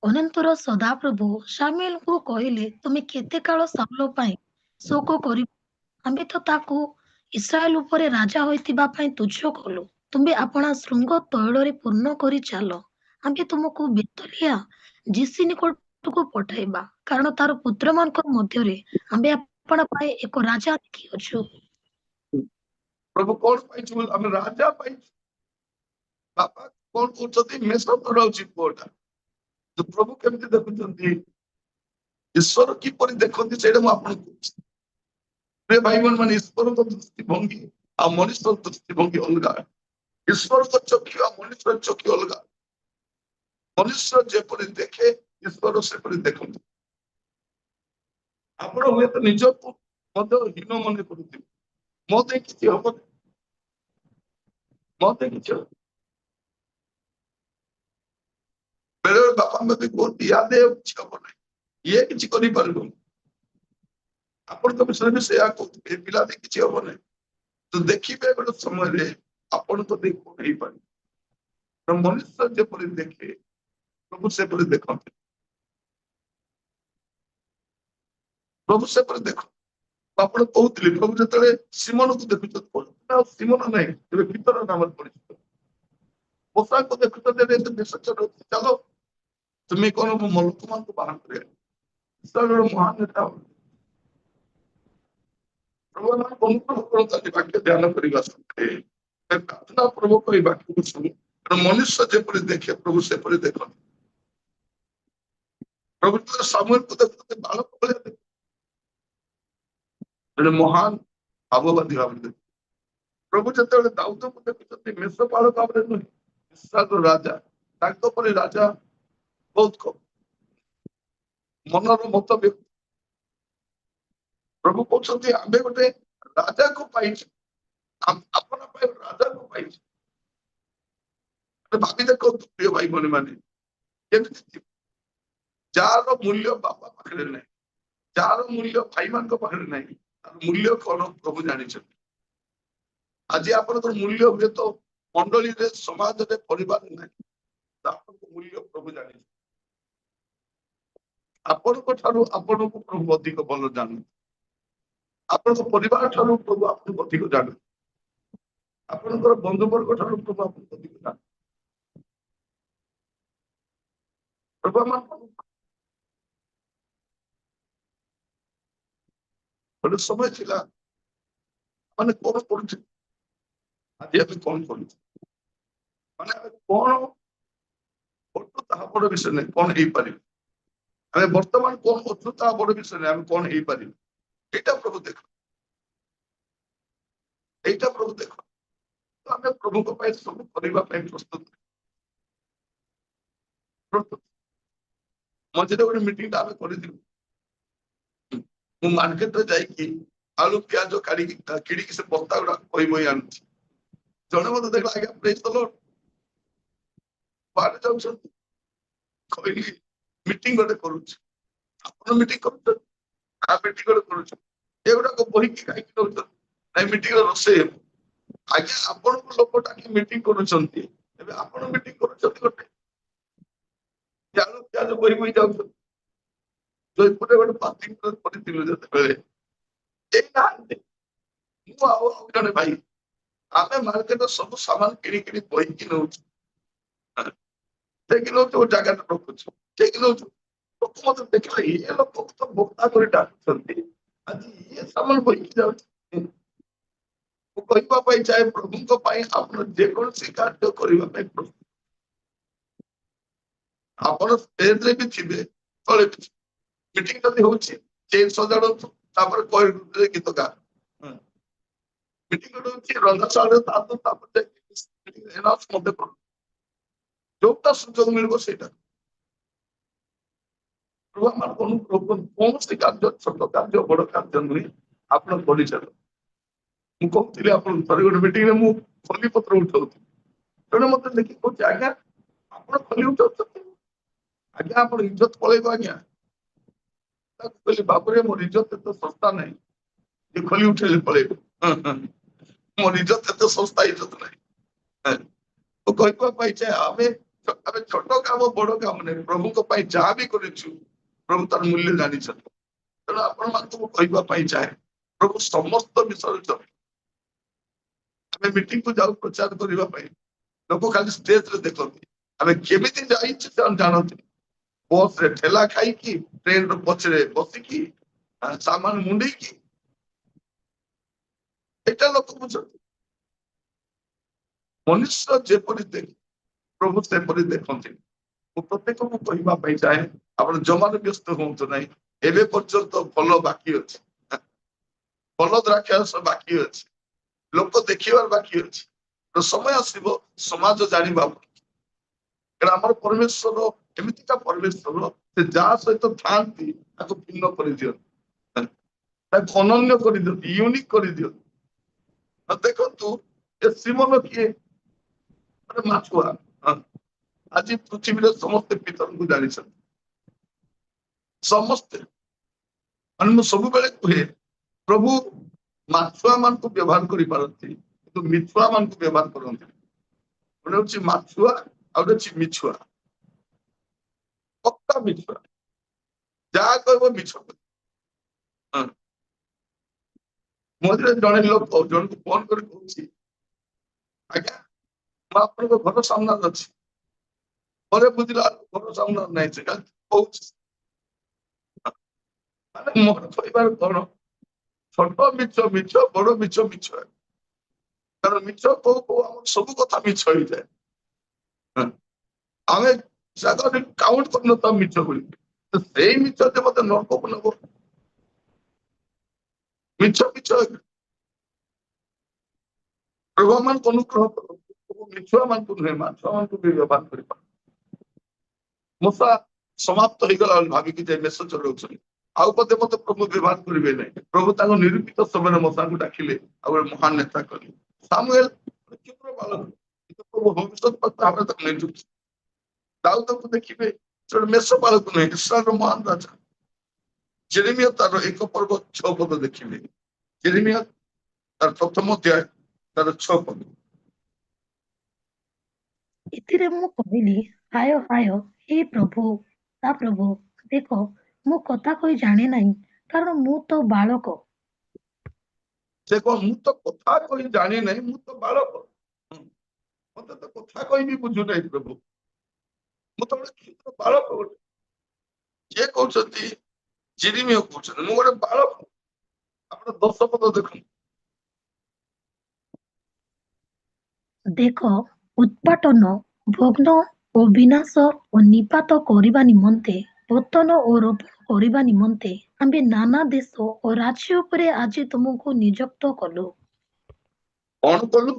ଅନନ୍ତର ସଦାପ୍ରଭୁ ସାମୁଏଲଙ୍କୁ କହିଲେ, ତୁମେ କେତେ କାଳ ସାଉଲ ପାଇଁ ଶୋକ କରିବ? ଆମ୍ଭେ ତ ତାକୁ ଇସ୍ରାଏଲ ଉପରେ ରାଜା ହୋଇଥିବା ପାଇଁ ତୁଚ୍ଛ କଲୁ। ତୁମେ ଆପଣା ଶୃଙ୍ଗ ତୈଳରେ ପୂର୍ଣ୍ଣ କରି ଚାଲ। ଆମେ ତୁମକୁ ବେତଲିଆ ଯୀଶୁ ନିକଟକୁ ପଠାଇବା, କାରଣ ତାର ପୁତ୍ରମାନଙ୍କ ମଧ୍ୟରେ ଆମେ ଆପଣ ପାଇଁ ଏକ ରାଜା ଦେଖିଅଛୁ। ପ୍ରଭୁ କଣ ପାଇଛୁ ବୋଲି ଆମେ ରାଜା ପାଇଛୁ। ବାପା କଣ କହୁଛନ୍ତି ମେଷ ଧରାଉଛି ପୁଅଟା। ତ ପ୍ରଭୁ କେମିତି ଦେଖୁଛନ୍ତି, ଈଶ୍ୱର କିପରି ଦେଖନ୍ତି ସେଇଟା ମୁଁ ଆପଣଙ୍କୁ କହୁଛି। ପ୍ରିୟ ଭାଇ ମାନେ ଈଶ୍ୱରଙ୍କ ଦୃଷ୍ଟିଭଙ୍ଗୀ ଆଉ ମଣିଷର ଦୃଷ୍ଟିଭଙ୍ଗୀ ଅଲଗା। ଈଶ୍ୱରଙ୍କ ଚକ୍ଷୁ ଆଉ ମଣିଷର ଚକ୍ଷୁ ଅଲଗା। ମନୁଷ୍ୟ ଯେପରି ଦେଖେ ଈଶ୍ୱର ସେପରି ଦେଖନ୍ତି। ଆପଣ ହୁଏତ ନିଜକୁ ମଧ୍ୟ ହୀନ ମନେ କରୁଥିବେ, ମତେ କିଛି ହବନି, ମତେ କିଛି ହବ। ବେଳେବେଳେ ବାପା ମତେ କୁହନ୍ତି ୟାଦେ କିଛି ହବ ନାହିଁ, ଇଏ କିଛି କରିପାରିବନି। ଆପଣଙ୍କ ବିଷୟରେ ବି ସେଇଆ କହୁଥିବେ, ଏ ପିଲା ଦେଇ କିଛି ହବ ନାହିଁ। ତ ଦେଖିବେ ଗୋଟେ ସମୟରେ ଆପଣଙ୍କ ଦେଇ କଣ ହେଇପାରିବ। ତ ମନୁଷ୍ୟ ଯେପରି ଦେଖେ ପ୍ରଭୁ ସେପରି ଦେଖନ୍ତି। ପ୍ରଭୁ ସେପରି ଦେଖ। ଆପଣ କହୁଥିଲେ ପ୍ରଭୁ ଯେତେବେଳେ ସିମନକୁ ଦେଖୁଛନ୍ତି, ଆଉ ସିମନ ନାହିଁ ଏବେ ଭିତର ନାମରେ ପରିଚିତ। ପୋଷାକ ଦେଖୁଛନ୍ତି ଦେଶ ଚଳଉଛି, ଚାଲ ତୁମେ କଣ ମୁଁ ଲୋକମାନଙ୍କୁ ବାହାର କରିବା। ଇସ୍ରାଏଲର ମହାନ ନେତା ପ୍ରଭୁମାନଙ୍କୁ ଅନୁଗ୍ରହ କରନ୍ତି ବାକ୍ୟ ଧ୍ୟାନ କରିବା ସମୟରେ ପ୍ରାର୍ଥନା ପୂର୍ବକ ଏଇ ବାକ୍ୟକୁ ଶୁଣି, ମନୁଷ୍ୟ ଯେପରି ଦେଖେ ପ୍ରଭୁ ସେପରି ଦେଖନ୍ତି। ପ୍ରଭୁ ଯେତେବେଳେ ସାମୁଏଲକୁ ଦେଖୁଛନ୍ତି ବାଳକ ଭଳିଆ ଦେଖୁଛନ୍ତି, ଜଣେ ମହାନ ଭାବବାଦୀ ଭାବରେ ଦେଖୁଛନ୍ତି। ପ୍ରଭୁ ଯେତେବେଳେ ଦାଉଦକୁ ଦେଖୁଛନ୍ତି ମେଷ ବାଳକ ଭାବରେ ନୁହେଁ, ଇସ୍ରାଏଲର ରାଜା, ତାଙ୍କ ପରି ରାଜା ବହୁତ କମ, ମନର ମତ ବ୍ୟକ୍ତି। ପ୍ରଭୁ କହୁଛନ୍ତି ଆମେ ଗୋଟେ ରାଜାକୁ ପାଇଛୁ, ଆପଣ ପାଇଁ ରାଜାକୁ ପାଇଛୁ। ଭାବି ଦେଖନ୍ତୁ ପ୍ରିୟ ଭାଇ ଭଉଣୀ ମାନେ, କେମିତି ଯାହାର ମୂଲ୍ୟ ବାପା ପାଖରେ ନାହିଁ, ଯାହାର ମୂଲ୍ୟ ଭାଇମାନଙ୍କ ପାଖରେ ନାହିଁ, ତାର ମୂଲ୍ୟ କଣ ପ୍ରଭୁ ଜାଣିଛନ୍ତି। ଆଜି ଆପଣଙ୍କର ମୂଲ୍ୟ ହୁଏତ ମଣ୍ଡଳୀରେ, ସମାଜରେ, ପରିବାରରେ ନାହିଁ, ଆପଣଙ୍କ ମୂଲ୍ୟ ପ୍ରଭୁ ଜାଣିଛନ୍ତି। ଆପଣଙ୍କ ଠାରୁ ଆପଣଙ୍କୁ ପ୍ରଭୁ ଅଧିକ ଭଲ ଜାଣନ୍ତି। ଆପଣଙ୍କ ପରିବାର ଠାରୁ ପ୍ରଭୁ ଆପଣଙ୍କୁ ଅଧିକ ଜାଣନ୍ତି। ଆପଣଙ୍କର ବନ୍ଧୁବର୍ଗ ଠାରୁ ପ୍ରଭୁ ଆପଣଙ୍କୁ ଅଧିକ ଜାଣନ୍ତି। ଗୋଟେ ସମୟ ଥିଲା ମାନେ କଣ କରୁଛୁ, ଆଜି ଆମେ କଣ କରୁଛୁ, ମାନେ ଆମେ କଣ କରୁଛୁ ତାହା ବଡ ବିଷୟ ନାହିଁ, କଣ ହେଇପାରିବ। ଆମେ ବର୍ତ୍ତମାନ କଣ କରୁଛୁ ତାହା ବଡ ବିଷୟ ନାହିଁ, ଆମେ କଣ ହେଇପାରିବ। ଏଇଟା ପ୍ରଭୁ ଦେଖ, ଏଇଟା ପ୍ରଭୁ ଦେଖ। ଆମେ ପ୍ରଭୁଙ୍କ ପାଇଁ ସବୁ କରିବା ପାଇଁ ପ୍ରସ୍ତୁତ। ମଝିରେ ଗୋଟେ ମିଟିଂ ଆମେ କରିଥିଲୁ, ମୁଁ ମାର୍କେଟରେ ଯାଇକି ଆଳୁ ପିଆଜ କିଣିକି ସେ ବସ୍ତା ଗୁଡା ବହି ବହି ଆଣୁଛି। ଜଣେ ମତେ ଦେଖିଲା, ଆଜ୍ଞା ପ୍ରେଜ୍ ଦ ଲର୍ଡ, ବାହାରେ ଯାଉଛନ୍ତି, କହିଲି ମିଟିଂ ଗୋଟେ କରୁଛି। ଆପଣ ମିଟିଂ କରୁଛନ୍ତି, ମିଟିଂ ଗୋଟେ କରୁଛୁ, ଏଗୁଡାକ ବହିକି କାହିଁକି ନଉଛନ୍ତି, ନାଇଁ ମିଟିଂରେ ରୋଷେଇ ହେବ। ଆଜ୍ଞା ଆପଣଙ୍କୁ ଲୋକ ଡାକି ମିଟିଂ କରୁଛନ୍ତି, ଏବେ ଆପଣ ମିଟିଂ କରୁଛନ୍ତି ଗୋଟେ ଆଳୁ ପିଆଜ ବହି ବହି ଯାଉଛନ୍ତି। ଜୟପୁରରେ ଗୋଟେ ପାର୍ଟି କରିଥିଲୁ ଯେତେବେଳେ କେହି ନାହାନ୍ତି, ମୁଁ ଆଉ ଜଣେ ଭାଇ, ଆମେ ମାର୍କେଟର ସବୁ ସାମାନ କିଣି ବହିକି ନଉଛୁ, ଯାଇକି ନଉଛୁ ଗୋଟେ ଜାଗାରେ ରଖୁଛୁ, ଯାଇକି ନଉଛୁ। ଲୋକ ମତେ ଦେଖିଲେ ଇଏ ଲୋକ ତ ଭୋକ୍ତା କରି ଡାକୁଛନ୍ତି, ଆଜି ଇଏ ସାମାନ ବହିକି ଯାଉଛି। ମୁଁ କହିବା ପାଇଁ ଚାहे ପ୍ରଭୁଙ୍କ ପାଇଁ ଆପଣ ଯେକୌଣସି କାର୍ଯ୍ୟ କରିବା ପାଇଁ ପ୍ରସ୍ତୁତ। ଆପଣ ଷ୍ଟେଜରେ ବି ଥିବେ, ତଳେ ବି ଥିବେ, ମିଟିଂ ଯଦି ହଉଛି ଚେନ୍ ସଜାଡନ୍ତୁ, ତାପରେ କହିଲେ ଗୀତ ଗା। ମିଟିଂ ଗୋଟେ ହଉଛି ରନ୍ଧାଶାଳରେ ତାପରେ ମତେ ଯୋଉଟା ସୁଯୋଗ ମିଳିବ ସେଇଟା। କୌଣସି କାର୍ଯ୍ୟ ଛୋଟ କାର୍ଯ୍ୟ ବଡ କାର୍ଯ୍ୟ ନୁହେଁ, ଆପଣ କରିଚାଲ। ମୁଁ କହୁଥିଲି ଆପଣ ଥରେ ଗୋଟେ ମିଟିଂରେ ମୁଁ ଖଲି ପତ୍ର ଉଠାଉଥିଲି, ଜଣେ ମତେ ଦେଖି କହୁଛି ଆଜ୍ଞା ଆପଣ ଖଲି ଉଠାଉଛନ୍ତି, ଆଜ୍ଞା ଆପଣ ଇଜ୍ଜତ ପଳେଇବ ଆଜ୍ଞା। ତାକୁ କହିଲି ବାବୁରେ ମୋର ଇଜ୍ଜତ ଏତେ ଶସ୍ତା ନାହିଁ ଯେ ଖଲି ଉଠେଇଲେ ପଳେଇବ, ମୋର ଇଜ୍ଜତ ଏତେ ଶସ୍ତା ଇଜ୍ଜତ ନାହିଁ। ମୁଁ କହିବା ପାଇଁ ଚାହେଁ ଆମେ ଛୋଟ କାମ ବଡ କାମ ନାହିଁ, ପ୍ରଭୁଙ୍କ ପାଇଁ ଯାହା ବି କରିଛୁ ପ୍ରଭୁ ତାର ମୂଲ୍ୟ ଜାଣିଛନ୍ତି। ତେଣୁ ଆପଣ ମାନଙ୍କୁ ମୁଁ କହିବା ପାଇଁ ଚାହେଁ ପ୍ରଭୁ ସମସ୍ତ ବିଷୟରେ ଜଣେ। ଆମେ ମିଟିଂକୁ ଯାଉ ପ୍ରଚାର କରିବା ପାଇଁ, ଲୋକ ଖାଲି ଷ୍ଟେଜରେ ଦେଖନ୍ତି, ଆମେ କେମିତି ଯାଇଛୁ ସେମାନେ ଜାଣନ୍ତି। ବସ ରେ ଠେଲା ଖାଇକି, ଟ୍ରେନ ର ପଛରେ ବସିକି, ସାମାନ ମୁଣ୍ଡେଇକି, ଏଇଟା ଲୋକ ବୁଝନ୍ତି। ମନୁଷ୍ୟ ଯେପରି ଦେଖେ ପ୍ରଭୁ ସେପରି ଦେଖନ୍ତି। ମୁଁ ପ୍ରତ୍ୟେକଙ୍କୁ କହିବା ପାଇଁ ଚାହେଁ, ଆପଣ ଜମାରୁ ବ୍ୟସ୍ତ ହୁଅନ୍ତୁ ନାହିଁ। ଏବେ ପର୍ଯ୍ୟନ୍ତ ଭଲ ବାକି ଅଛି, ଭଲ ଦ୍ରାକ୍ଷାରସ ବାକି ଅଛି, ଲୋକ ଦେଖିବାର ବାକି ଅଛି। ସମୟ ଆସିବ ସମାଜ ଜାଣିବା। କାରଣ ଆମର ପରମେଶ୍ୱର ଏମିତିକା ପରମେଶ୍ୱର, ସେ ଯାହା ସହିତ ଥାଆନ୍ତି ତାକୁ ଭିନ୍ନ କରିଦିଅନ୍ତି, ତାକୁ ଅନନ୍ୟ କରିଦିଅନ୍ତି, ୟୁନିକ୍ କରିଦିଅନ୍ତି। ଦେଖନ୍ତୁ ଏ ଶ୍ରୀମନ କିଏ? ମାନେ ମାଛୁଆ। ଆଜି ପୃଥିବୀରେ ସମସ୍ତେ ପିତରଙ୍କୁ ଜାଣିଛନ୍ତି, ସମସ୍ତେ। ମାନେ ମୁଁ ସବୁବେଳେ କୁହେ, ପ୍ରଭୁ ମାଛୁଆ ମାନଙ୍କୁ ବ୍ୟବହାର କରିପାରନ୍ତି କିନ୍ତୁ ମିଛୁଆ ମାନଙ୍କୁ ବ୍ୟବହାର କରନ୍ତି। ଗୋଟେ ହଉଛି ମାଛୁଆ, ଆଉ ଗୋଟେ ଅଛି ମିଛୁଆ। ପକ୍କା ମିଛୁଆ, ଯାହା କହିବ ମିଛ କହିବ। ମଝିରେ ଜଣେ ଲୋକ ଜଣକୁ ଫୋନ କରି କହୁଛି, ଆଜ୍ଞା ମୁଁ ଆପଣଙ୍କ ଘର ସାମ୍ନାରେ ଅଛି। ପରେ ବୁଝିଲା ଘର ସାମ୍ନାରେ ନାହିଁ, ସେ ଖାଲି କହୁଛି। ମାନେ ମୋର କହିବାର କଣ, ଛୋଟ ମିଛ ମିଛ, ବଡ ମିଛ ମିଛ। କାରଣ ମିଛ କହୁ କହୁ ଆମର ସବୁ କଥା ମିଛ ହେଇଯାଏ। ଆମେ କାଉଣ୍ଟ କରିନଥାଉ ମିଛ ବୋଲି, ସେଇ ମିଛ ଯେ ମତେ ନରକକୁ ନବ। ମିଛ ମିଛ ପ୍ରଭୁ ମାନଙ୍କୁ ଅନୁଗ୍ରହ କରନ୍ତୁ, ମିଛୁଆ ମାନଙ୍କୁ ନୁହେଁ ମାଛୁଆ ମାନଙ୍କୁ ବି ବ୍ୟବହାର କରିପାର। ମଶା ସମାପ୍ତ ହେଇଗଲା ବୋଲି ଭାବିକି ଯେ ମେଷ ଚଲାଉଛନ୍ତି, ଆଉ ବୋଧେ ମତେ ପ୍ରଭୁ ବ୍ୟବହାର କରିବେ ନାହିଁ। ପ୍ରଭୁ ତାଙ୍କ ନିରୂପିତ ସମୟରେ ମଶାଙ୍କୁ ଡାକିଲେ, ଆଉ ଗୋଟେ ମହାନ ନେତା କଲେ। ସାମୁଏଲ କ୍ଷୁଦ୍ର ବାଳକ, କିନ୍ତୁ ପ୍ରଭୁ ଭବିଷ୍ୟତ ଭାବରେ ତାକୁ ନିଯୁକ୍ତି। ଦାଉଦଙ୍କୁ ଦେଖିବେ, ସେ ଗୋଟେ ମେଷ ବାଳକ ନୁହେଁ, ଇସ୍ରାଏଲର ମହାନ ରାଜା। ଜେରେମିୟା ତାର 1 ପର୍ବ 6 ପଦ ଦେଖିବେ। ଜେରେମିୟା ତାର 1ମ ଅଧ୍ୟାୟ ତାର 6 ପଦ। ଏଥିରେ ମୁଁ କହିଲି, ହାୟ ହାୟ ହେ ପ୍ରଭୁ, ତା ପ୍ରଭୁ, ଦେଖ ମୁଁ କଥା କହି ଜାଣେ ନାହିଁ, କାରଣ ମୁଁ ତ ବାଳକ। ସେ କଣ, ମୁଁ ତ କଥା କହି ଜାଣି ନାହିଁ, ମୁଁ ତ ବାଳକ, ମତେ ତ କଥା କହିବି ବୁଝୁନାହିଁ ପ୍ରଭୁ, ମୁଁ ତ ଗୋଟେ କ୍ଷୁଦ୍ର ବାଳକ। ଗୋଟେ କିଏ କହୁଛନ୍ତି? ଜେରେମିୟା କହୁଛନ୍ତି ମୁଁ ଗୋଟେ ବାଳକ। ଆପଣ 10 ପଦ ଦେଖନ୍ତୁ। ଦେଖ, ଉତ୍ପାଟନ, ଭଗ୍ନ ଓ ବିନାଶ ଓ ନିପାତ କରିବା ନିମନ୍ତେ, ପତନ ଓ ରୋପଣ କରିବା ନିମନ୍ତେ ଆମ୍ଭେ ନାନା ଦେଶ ଓ ରାଜ୍ୟ ଉପରେ ଆଜି ତୁମକୁ ନିଯୁକ୍ତ କଲୁ। କଣ କଲୁ?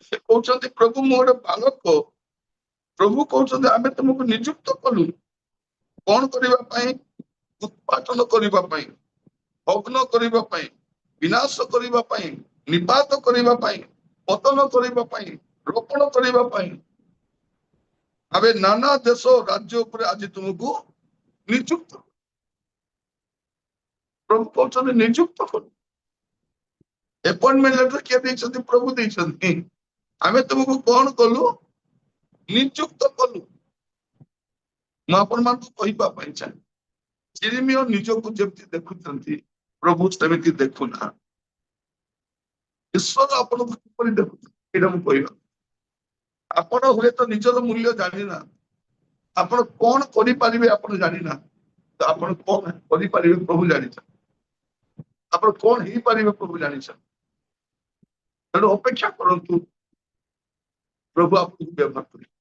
ସେ କହୁଛନ୍ତି ପ୍ରଭୁ ମୁଁ ଗୋଟେ ବାଳକ। ପ୍ରଭୁ କହୁଛନ୍ତି ଆମେ ତୁମକୁ ନିଯୁକ୍ତ କଲୁ। କଣ କରିବା ପାଇଁ? ଉତ୍ପାଟନ କରିବା ପାଇଁ, ଭଗ୍ନ କରିବା ପାଇଁ, ବିନାଶ କରିବା ପାଇଁ, ନିପାତ କରିବା ପାଇଁ, ପତନ କରିବା ପାଇଁ, ରୋପଣ କରିବା ପାଇଁ। ଆମେ ନାନା ଦେଶ ରାଜ୍ୟ ଉପରେ ଆଜି ତୁମକୁ ନିଯୁକ୍ତ। ପ୍ରଭୁ କହୁଛନ୍ତି ନିଯୁକ୍ତ କଲୁ। ଆପଏଣ୍ଟମେଣ୍ଟ ଲେଟର କିଏ ଦେଇଛନ୍ତି? ପ୍ରଭୁ ଦେଇଛନ୍ତି। ଆମେ ତୁମକୁ କଣ କଲୁ? ନିଯୁକ୍ତ କଲୁ। ମୁଁ ଆପଣମାନଙ୍କୁ କହିବା ପାଇଁ ଚାହେଁ, ଜେରେମିୟା ନିଜକୁ ଯେମିତି ଦେଖୁଛନ୍ତି, ପ୍ରଭୁ ସେମିତି ଦେଖୁନାହାନ୍ତି। ଈଶ୍ୱର ଆପଣଙ୍କୁ କିପରି ଦେଖୁଛନ୍ତି ଏଇଟା ମୁଁ କହିବା। ଆପଣ ହୁଏତ ନିଜର ମୂଲ୍ୟ ଜାଣିନାହାନ୍ତି, ଆପଣ କଣ କରିପାରିବେ ଆପଣ ଜାଣିନାହାନ୍ତି, ତ ଆପଣ କଣ କରିପାରିବେ ପ୍ରଭୁ ଜାଣିଛନ୍ତି। ଆପଣ କଣ ହେଇପାରିବେ ପ୍ରଭୁ ଜାଣିଛନ୍ତି। ତେଣୁ ଅପେକ୍ଷା କରନ୍ତୁ, ପ୍ରଭୁ ଆପଣଙ୍କୁ ବ୍ୟବହାର କରିବେ।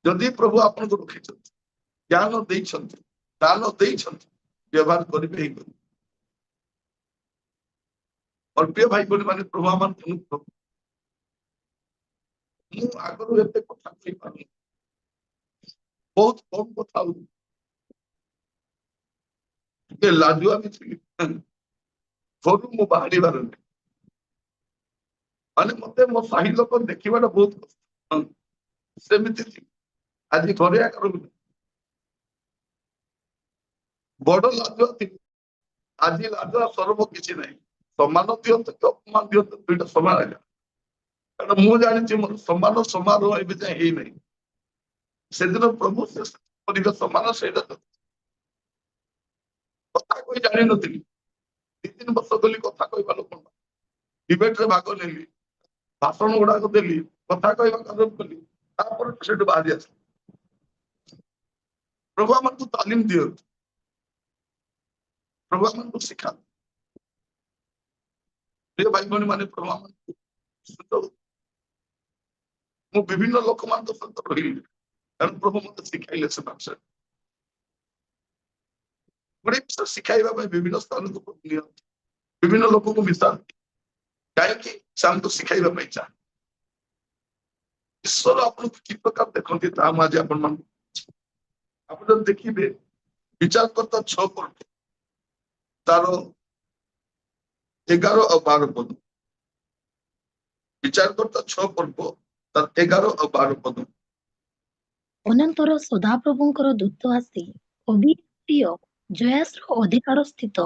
ଯଦି ପ୍ରଭୁ ଆପଣଙ୍କୁ ରଖିଛନ୍ତି, ଜ୍ଞାନ ଦେଇଛନ୍ତି, ଦାନ ଦେଇଛନ୍ତି, ବ୍ୟବହାର କରିବେ ହେଇଗଲେ। ମୋର ପ୍ରିୟ ଭାଇ ଭଉଣୀ ମାନେ, ପ୍ରଭୁ ଆମମାନଙ୍କୁ, ମୁଁ ଆଗରୁ ଏତେ କଥା କହିପାରୁନି, ବହୁତ କମ କଥା ହଉଛି, ଟିକେ ଲାଜୁଆ ବି ଥିଲି। ଘରୁ ମୁଁ ବାହାରିବାର ନାହିଁ, ମାନେ ମତେ ମୋ ସାହି ଲୋକ ଦେଖିବାଟା ବହୁତ କଷ୍ଟ। ସେମିତି ଥିଲି। ଆଜି ଘରେ ଆଗ ରହୁନି, ବଡ ଲାଜୁଆ ଥିଲି। ଆଜି ଲାଜୁଆ ସରବ କିଛି ନାହିଁ। ସମ୍ମାନ ଦିଅନ୍ତୁ କି ଅପମାନ ଦିଅନ୍ତୁ, ଦୁଇଟା ସମାନ ଆଜ୍ଞା। କାରଣ ମୁଁ ଜାଣିଛି ମୋର ସମାନ ସମାରୋହ ଏବେ ଯାଏ ହେଇନାହିଁ। ସେଦିନ ପ୍ରଭୁ ସେ କରିବେ ସମାନ, ସେଇଟା କଥା କହି ଜାଣିନଥିଲି। 2-3 ବର୍ଷ ଧରି କଥା କହିବା ଲୋକ, ଡିବେଟରେ ଭାଗ ନେଲି, ଭାଷଣ ଗୁଡାକ ଦେଲି, କଥା କହିବା ଆରମ୍ଭ କଲି, ତାପରେ ସେଠୁ ବାହାରି ଆସିଲି। ପ୍ରଭୁ ଆମକୁ ତାଲିମ ଦିଅନ୍ତୁ, ପ୍ରଭୁ ଆମକୁ ଶିଖାନ୍ତୁ। ପ୍ରିୟ ଭାଇ ଭଉଣୀ ମାନେ, ପ୍ରଭୁ ଆମକୁ ସୁଯୋଗ। ମୁଁ ବିଭିନ୍ନ ଲୋକମାନଙ୍କ ସହିତ ରହିଲି, କାରଣ ପ୍ରଭୁ ମତେ ଶିଖାଇଲେ ସେ ଭାଷା। ଗୋଟେ ବିଷୟ ଶିଖାଇବା ପାଇଁ ବିଭିନ୍ନ ସ୍ଥାନକୁ ନିଅନ୍ତି, ବିଭିନ୍ନ ଲୋକଙ୍କୁ ମିଶାନ୍ତି। କାହିଁକି? ସେ ଆମକୁ ଶିଖାଇବା ପାଇଁ ଚାହାନ୍ତି। ଈଶ୍ୱର ଆପଣଙ୍କୁ କି ପ୍ରକାର ଦେଖନ୍ତି ତାହା ମୁଁ ଆଜି ଆପଣମାନଙ୍କୁ, ଆପଣ ଯଦି ଦେଖିବେ ବିଚାରକର୍ତ୍ତା 6 ପର୍ବ ତାର 11 ଆଉ 12 ପଦ, ବିଚାରକର୍ତ୍ତା 6 ପର୍ବ ତାର 11 ଆଉ 12 ପଦ। ଅନନ୍ତର ସଦାପ୍ରଭୁଙ୍କର ଦୂତ ଆସି ଅବିପ୍ରିୟ ଜୟାସର ଅଧିକାର ସ୍ଥିତ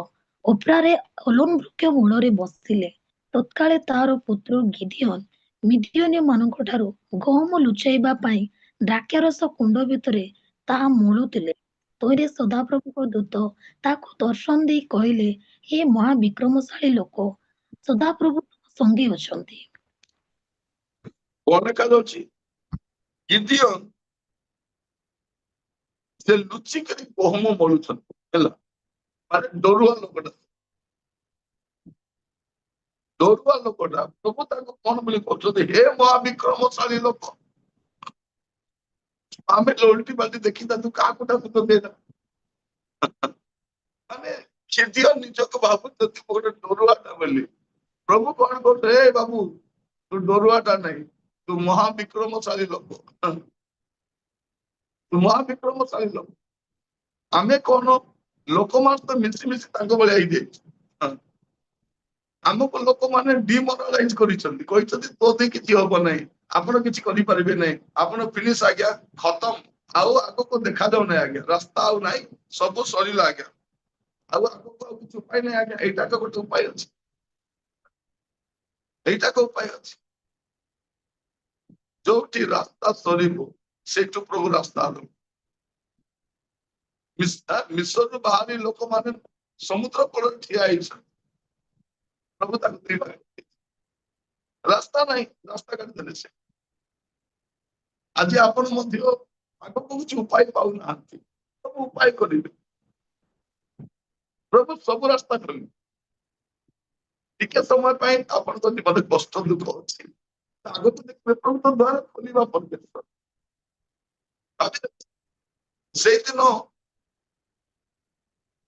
ଓଫ୍ରାରେ ଅଲନ ବୃକ୍ଷ ମୂଳରେ ବସିଲେ। ତତ୍କାଳେ ତାହାର ପୁତ୍ର ଗିଦିଓନ ମିଦିୟନୀୟମାନଙ୍କ ଠାରୁ ଗହମ ଲୁଚାଇବା ପାଇଁ ଦ୍ରାକ୍ଷାରସ କୁଣ୍ଡ ଭିତରେ ତାହା ମୂଳୁଥିଲେ। ତହିଁରେ ସଦାପ୍ରଭୁଙ୍କ ଦୂତ ତାକୁ ଦର୍ଶନ ଦେଇ କହିଲେ, ହେ ମହାବିକ୍ରମଶାଳୀ ଲୋକ, ସଦାପ୍ରଭୁ ତମ ସଙ୍ଗେ ଅଛନ୍ତି। କଣ ଲେଖାଯାଉଛି? ଗିଦିଓନ ସେ ଲୁଚିକରି ଗହମ ମଳୁଛନ୍ତି, ହେଲା, ମାନେ ଡରୁଆ ଲୋକଟା, ଡରୁଆ ଲୋକଟା। ପ୍ରଭୁ ତାକୁ କଣ ବୋଲି କହୁଛନ୍ତି? ହେ ମହାବିକ୍ରମଶାଳୀ ଲୋକ। ଆମେ ଓଲଟି ପାଲଟି ଦେଖିତା ତୁ କାହାକୁ ଡାକୁଛନ୍ତି ଏଇଟା? ମାନେ ଗିଦିଓନ ନିଜକୁ ଭାବୁଛନ୍ତି ଗୋଟେ ଡରୁଆଟା ବୋଲି। ପ୍ରଭୁ କଣ କହୁଥିଲେ? ହେ ବାବୁ, ତୁ ଡରୁଆଟା ନାହିଁ, ତୁ ମହାବିକ୍ରମଶାଳୀ ଲୋକ, ତୁ ମହାବିକ୍ରମଶାଳୀ ଲୋକ। ଆମେ କଣ ଲୋକମାନେ ତ ମିଶି ମିଶି ତାଙ୍କ ଭଳିଆ ହେଇଯାଇଛି। ଆମକୁ ଲୋକମାନେ ଡିମୋରାଲାଇଜ କରିଛନ୍ତି, କହିଛନ୍ତି ତୋ ଦେଇ କିଛି ହବ ନାହିଁ, ଆପଣ କିଛି କରିପାରିବେ ନାହିଁ, ଆପଣ ଫିନିଶ ଆଜ୍ଞା, ଖତମ, ଆଉ ଆଗକୁ ଦେଖାଯାଉ ନାହିଁ ଆଜ୍ଞା, ରାସ୍ତା ଆଉ ନାହିଁ, ସବୁ ସରିଲା ଆଜ୍ଞା, ଆଉ ଆଗକୁ ଆଉ କିଛି ଉପାୟ ନାହିଁ ଆଜ୍ଞା। ଏଇଟା ତ ଗୋଟେ ଉପାୟ ଅଛି, ଏଇଟା ଏକ ଉପାୟ ଅଛି। ଯୋଉଠି ରାସ୍ତା ସରିବ ସେଇଠୁ ପ୍ରଭୁ ରାସ୍ତା ଆରମ୍ଭ। ମିଶ୍ରରୁ ବାହାରି ଲୋକମାନେ ସମୁଦ୍ର କୂଳରେ ଠିଆ ହେଇଛନ୍ତି, ପ୍ରଭୁ ତାଙ୍କୁ ରାସ୍ତା ନାହିଁ, ରାସ୍ତା କାଟିଦେଲେ ସେ। ଆଜି ଆପଣ ମଧ୍ୟ ଆଗକୁ କିଛି ଉପାୟ ପାଉନାହାନ୍ତି, ସବୁ ଉପାୟ କରିବେ, ପ୍ରଭୁ ସବୁ ରାସ୍ତା କରିବେ। ଟିକେ ସମୟ ପାଇଁ ଆପଣଙ୍କ ଜୀବନରେ କଷ୍ଟ ଦୁଃଖ ଅଛି, ଆଗକୁ ଦେଖିବେ ପ୍ରଭୁ ତ ଦ୍ୱାର ଖୋଲିବା ପର୍ଯ୍ୟନ୍ତ। ସେଇଦିନ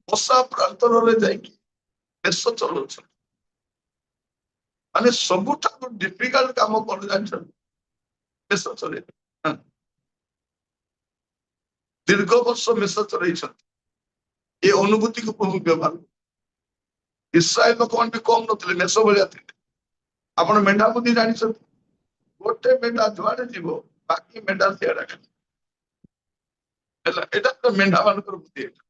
ବର୍ଷା ପ୍ରାନ୍ତରରେ ଯାଇକି ଦେଶ ଚଳଉଛନ୍ତି, ମାନେ ସବୁଠାରୁ ଡିଫିକଲ୍ଟ କାମ କଣ ଜାଣିଛନ୍ତି? ଦେଶ ଚଳେଇବେ। ଦୀର୍ଘ ବର୍ଷ ମେଷ ଚଳେଇଛନ୍ତି, ଏ ଅନୁଭୂତିକୁ ପ୍ରଭୁ ବ୍ୟବହାର। ଇସ୍ରାଏଲ ଲୋକମାନେ ବି କମ ନଥିଲେ, ମେଷ ଭଳିଆ ଥିଲେ। ଆପଣ ମେଣ୍ଢା ବୁଦ୍ଧି ଜାଣିଛନ୍ତି? ଗୋଟେ ମେଣ୍ଢା ଯୁଆଡେ ଯିବ ବାକି ମେଣ୍ଢା ସିଆଡେ ହେଲା, ଏଇଟା ତ ମେଣ୍ଢା ମାନଙ୍କର ବୁଦ୍ଧି। ଏଇଟା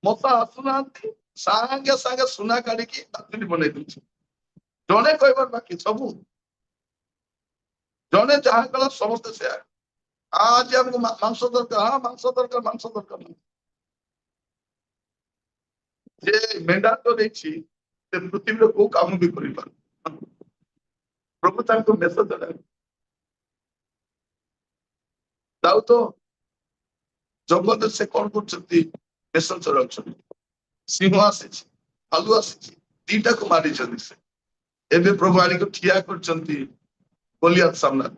ମଶା ଆସୁନାହାନ୍ତି, ସାଙ୍ଗେ ସାଙ୍ଗେ ସୁନା କାଢିକି ତାକୁ ବନେଇ ଦଉଛି। ଜଣେ କହିବାର ବାକି ସବୁ, ଜଣେ ଯାହା କଲା ସମସ୍ତେ ସେୟା। ଆଜି ଆମକୁ ମାଂସ ଦରକାର, ହଁ ମାଂସ ଦରକାର, ମାଂସ ଦରକାର। ଯେ ମେଣ୍ଢା ତ ଦେଇଛି, ସେ ପୃଥିବୀରେ କୋଉ କାମ ବି କରିପାରୁ। ପ୍ରଭୁ ତାଙ୍କୁ ମେଷ ଚଳାଇବେ। ତାଉ ତ ଜଙ୍ଗଲରେ ସେ କଣ କରୁଛନ୍ତି? ମେଷ ଚଳାଉଛନ୍ତି। ସିଂହ ଆସିଛି, ଭାଲୁ ଆସିଛି, ଦିଟାକୁ ମାରିଛନ୍ତି ସେ। ଏବେ ପ୍ରଭୁ ଆଣିକି ଠିଆ କରିଛନ୍ତି ଗୋଲିଆଥ ସାମ୍ନାରେ।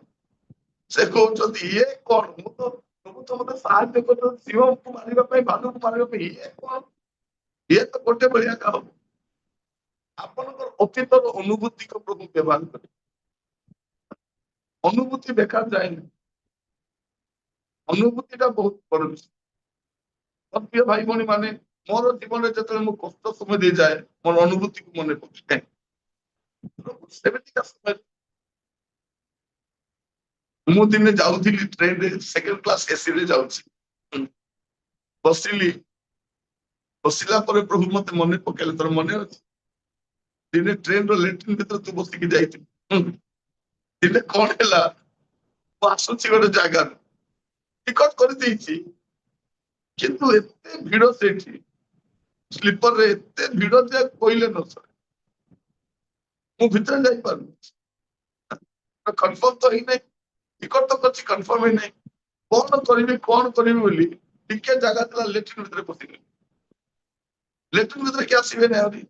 ସେ କହୁଛନ୍ତି ଇଏ କଣ? ମୁଁ ତ ପ୍ରଭୁ ତ ମତେ ସାହାଯ୍ୟ କରୁଛନ୍ତି ସିଂହକୁ ମାରିବା ପାଇଁ, ଭାଲୁକୁ ମାରିବା ପାଇଁ, ଇଏ କଣ? ଇଏ ତ ଗୋଟେ ଭଳିଆ କାମ। ଆପଣଙ୍କର ଅତୀତର ଅନୁଭୂତିକୁ ପ୍ରଭୁ ବ୍ୟବହାର କରିବେ। ଅନୁଭୂତି ବେକାର ଯାଏନି, ଅନୁଭୂତିଟା ବହୁତ ବଡ ବିଷୟ। ପ୍ରିୟ ଭାଇ ଭଉଣୀ ମାନେ, ମୋର ଜୀବନରେ ଯେତେବେଳେ ମୁଁ କଷ୍ଟ ସମୟ ଦେଇଯାଏ, ମୋର ଅନୁଭୂତିକୁ ମନେ ପକାଏ। ସେମିତିକା ସମୟ ମୁଁ ଦିନେ ଯାଉଥିଲି ଟ୍ରେନରେ, ସେକେଣ୍ଡ କ୍ଲାସ ଏସିରେ ଯାଉଛି, ବସିଲି, ବସିଲା ପରେ ପ୍ରଭୁ ମତେ ମନେ ପକେଇଲେ, ତୋର ମନେ ଅଛି ଦିନେ ଟ୍ରେନର ଲେଟ୍ରିନ ଭିତରେ ତୁ ବସିକି ଯାଇଥିଲୁ? ଦିନେ କଣ ହେଲା, ମୁଁ ଆସୁଛି ଗୋଟେ ଜାଗାରୁ, ଟିକଟ କରିଦେଇଛି, କିନ୍ତୁ ଏତେ ଭିଡ ସେଇଠି, ସ୍ଲିପରରେ ଏତେ ଭିଡ ଯେ କହିଲେ ନ ସରେ, ମୁଁ ଭିତରେ ଯାଇପାରୁନି। कन्फर्म तो ही नहीं टिकट तो करछि कन्फर्म ही नहीं कौन करिबि बोली टिके जगह तला लेट्रिन भीतर पसिले लेट्रिन भीतर के आसीबे नै आउरी